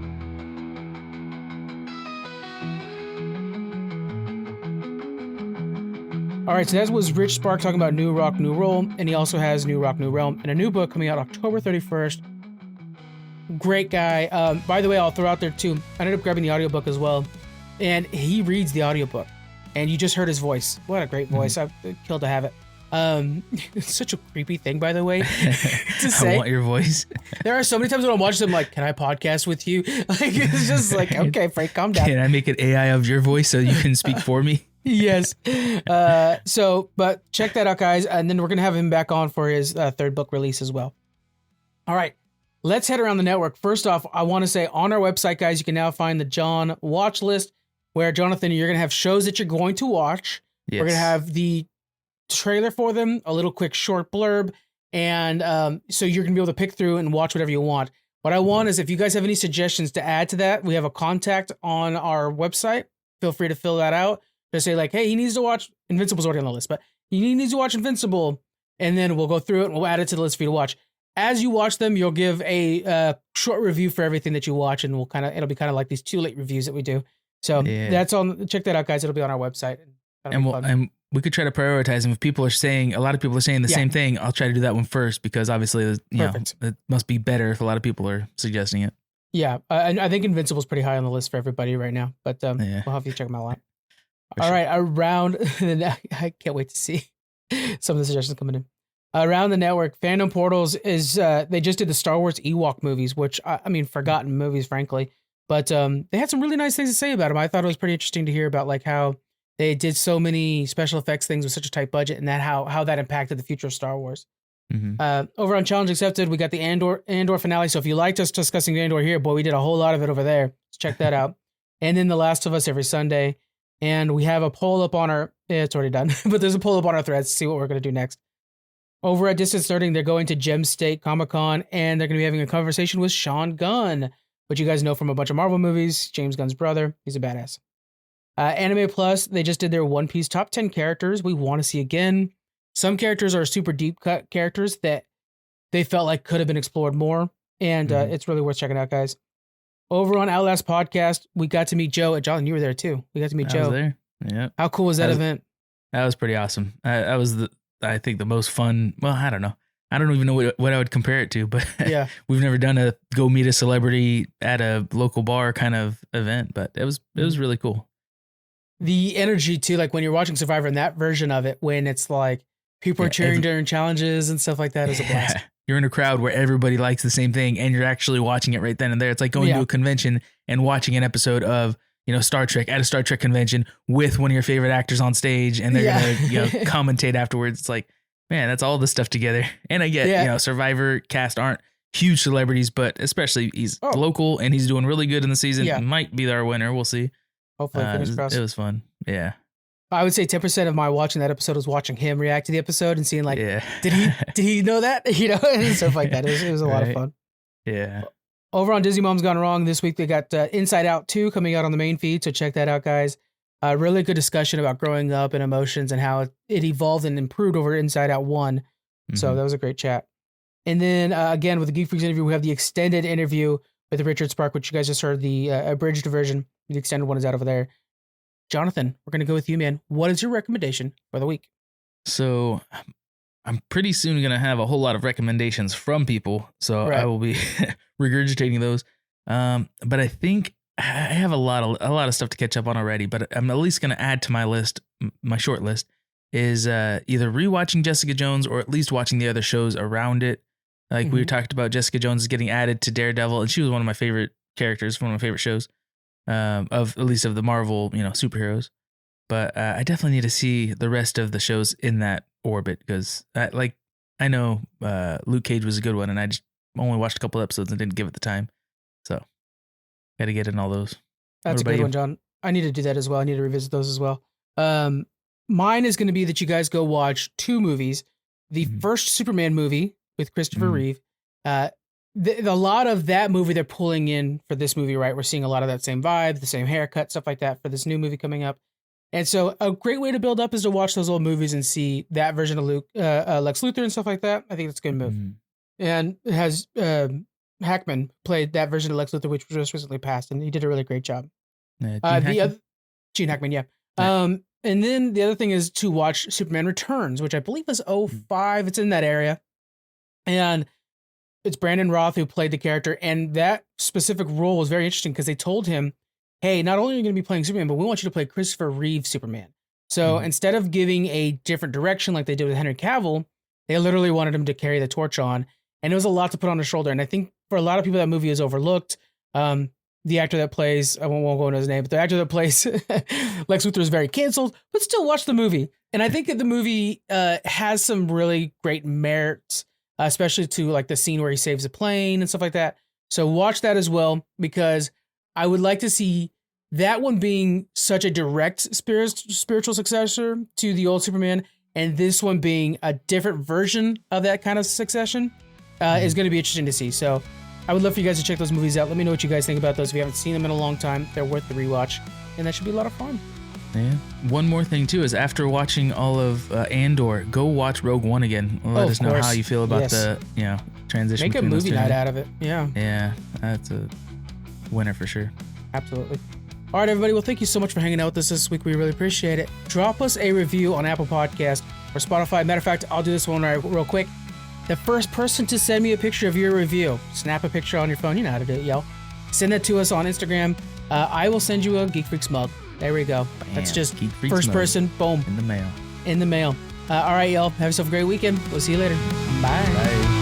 All right, so that was Rich Spark talking about New Rock, New Roll, and he also has New Rock, New Realm, and a new book coming out October 31st. Great guy. By the way, I'll throw out there too, I ended up grabbing the audiobook as well, and he reads the audiobook, and you just heard his voice. What a great voice. I'm killed to have it. It's such a creepy thing, by the way, to say. I want your voice. There are so many times when I'm watching them, like, can I podcast with you? Like, it's just like, okay, Frank, calm down. Can I make an AI of your voice so you can speak for me? Yes. But check that out, guys. And then we're going to have him back on for his third book release as well. All right. Let's head around the network. First off, I want to say on our website, guys, you can now find the John watch list where, Jonathan, you're going to have shows that you're going to watch. Yes. We're going to have the trailer for them, a little quick short blurb. And so you're going to be able to pick through and watch whatever you want. What I want is if you guys have any suggestions to add to that, we have a contact on our website. Feel free to fill that out. Just say like, hey, he needs to watch Invincible's already on the list, but he needs to watch Invincible. And then we'll go through it and we'll add it to the list for you to watch. As you watch them, you'll give a short review for everything that you watch, and it'll be kind of like these 2 late reviews that we do. So that's on. Check that out, guys. It'll be on our website. And we could try to prioritize them. If people are saying, a lot of people are saying the same thing, I'll try to do that one first because obviously, it must be better if a lot of people are suggesting it. Yeah, I think Invincible's pretty high on the list for everybody right now, but we'll have you check them out. All right, around. I can't wait to see some of the suggestions coming in. Around the network, Fandom Portals is they just did the Star Wars Ewok movies, which I mean, forgotten movies, frankly, but they had some really nice things to say about them. I thought it was pretty interesting to hear about like how they did so many special effects things with such a tight budget, and that how that impacted the future of Star Wars. Mm-hmm. Over on Challenge Accepted, we got the Andor finale. So if you liked us discussing Andor here, boy, we did a whole lot of it over there. So check that out. And then The Last of Us every Sunday, and we have a poll up on our. It's already done, but there's a poll up on our threads to see what we're going to do next. Over at Distance Learning, they're going to Gem State Comic-Con, and they're going to be having a conversation with Sean Gunn, which you guys know from a bunch of Marvel movies. James Gunn's brother. He's a badass. Anime Plus, they just did their One Piece top 10 characters we want to see again. Some characters are super deep cut characters that they felt like could have been explored more, and it's really worth checking out, guys. Over on Outlast Podcast, we got to meet Joe. John, you were there too. We got to meet Joe. I was there. Yeah. How cool was that event? That was pretty awesome. That was I think the most fun. Well, I don't know. I don't even know what I would compare it to, but yeah, we've never done a go meet a celebrity at a local bar kind of event, but it was really cool. The energy too, like when you're watching Survivor and that version of it, when it's like people are cheering during challenges and stuff like that, is a blast. You're in a crowd where everybody likes the same thing, and you're actually watching it right then and there. It's like going to a convention and watching an episode of Star Trek at a Star Trek convention with one of your favorite actors on stage, and they're gonna commentate afterwards. It's like, man, that's all this stuff together. And I get Survivor cast aren't huge celebrities, but especially he's local and he's doing really good in the season. Yeah. Might be our winner. We'll see. Hopefully, fingers crossed. It was fun. Yeah. I would say 10% of my watching that episode was watching him react to the episode and seeing like, did he know that? And stuff like that. It was a lot of fun. Yeah. Over on Disney Mom's Gone Wrong this week, they got Inside Out 2 coming out on the main feed. So check that out, guys. Really good discussion about growing up and emotions and how it evolved and improved over Inside Out 1. Mm-hmm. So that was a great chat. And then again, with the Geek Freaks interview, we have the extended interview with Richard Spark, which you guys just heard the abridged version. The extended one is out over there. Jonathan, we're going to go with you, man. What is your recommendation for the week? So I'm pretty soon going to have a whole lot of recommendations from people. So I will be regurgitating those. But I think I have a lot of stuff to catch up on already, but I'm at least going to add to my list, my short list is either rewatching Jessica Jones or at least watching the other shows around it. Like we talked about, Jessica Jones is getting added to Daredevil, and she was one of my favorite characters, one of my favorite shows of at least of the Marvel, superheroes. But I definitely need to see the rest of the shows in that orbit because I know Luke Cage was a good one, and I just only watched a couple episodes and didn't give it the time. So got to get in all those. That's a good one, John. I need to do that as well. I need to revisit those as well. Mine is going to be that you guys go watch 2 movies. The first Superman movie with Christopher Reeve. A lot of that movie they're pulling in for this movie, right? We're seeing a lot of that same vibe, the same haircut, stuff like that for this new movie coming up. And so a great way to build up is to watch those old movies and see that version of Lex Luthor and stuff like that. I think that's a good move. And it has Hackman played that version of Lex Luthor, which was just recently passed, and he did a really great job. Gene Hackman, yeah. And then the other thing is to watch Superman Returns, which I believe was 2005. It's in that area. And it's Brandon Roth who played the character. And that specific role was very interesting because they told him, hey, not only are you going to be playing Superman, but we want you to play Christopher Reeve Superman. So instead of giving a different direction like they did with Henry Cavill, they literally wanted him to carry the torch on. And it was a lot to put on his shoulder. And I think for a lot of people, that movie is overlooked. The actor that plays, I won't go into his name, but the actor that plays Lex Luthor is very canceled, but still watch the movie. And I think that the movie has some really great merits, especially to like the scene where he saves a plane and stuff like that. So watch that as well, because I would like to see that one being such a direct spiritual successor to the old Superman, and this one being a different version of that kind of succession is going to be interesting to see. So I would love for you guys to check those movies out. Let me know what you guys think about those. If you haven't seen them in a long time, they're worth the rewatch, and that should be a lot of fun. Yeah. One more thing too is after watching all of Andor, go watch Rogue One again. Let us know how you feel about the transition. Make a movie night out of it. Yeah. Yeah, that's a winner for sure. Absolutely. All right, everybody. Well, thank you so much for hanging out with us this week. We really appreciate it. Drop us a review on Apple Podcast or Spotify. Matter of fact, I'll do this one real quick. The first person to send me a picture of your review, snap a picture on your phone. You know how to do it, yo. Send that to us on Instagram. I will send you a Geek Freaks mug. There we go. Bam. That's just first person. Boom. In the mail. In the mail. All right, y'all. Have yourself a great weekend. We'll see you later. Bye. Bye.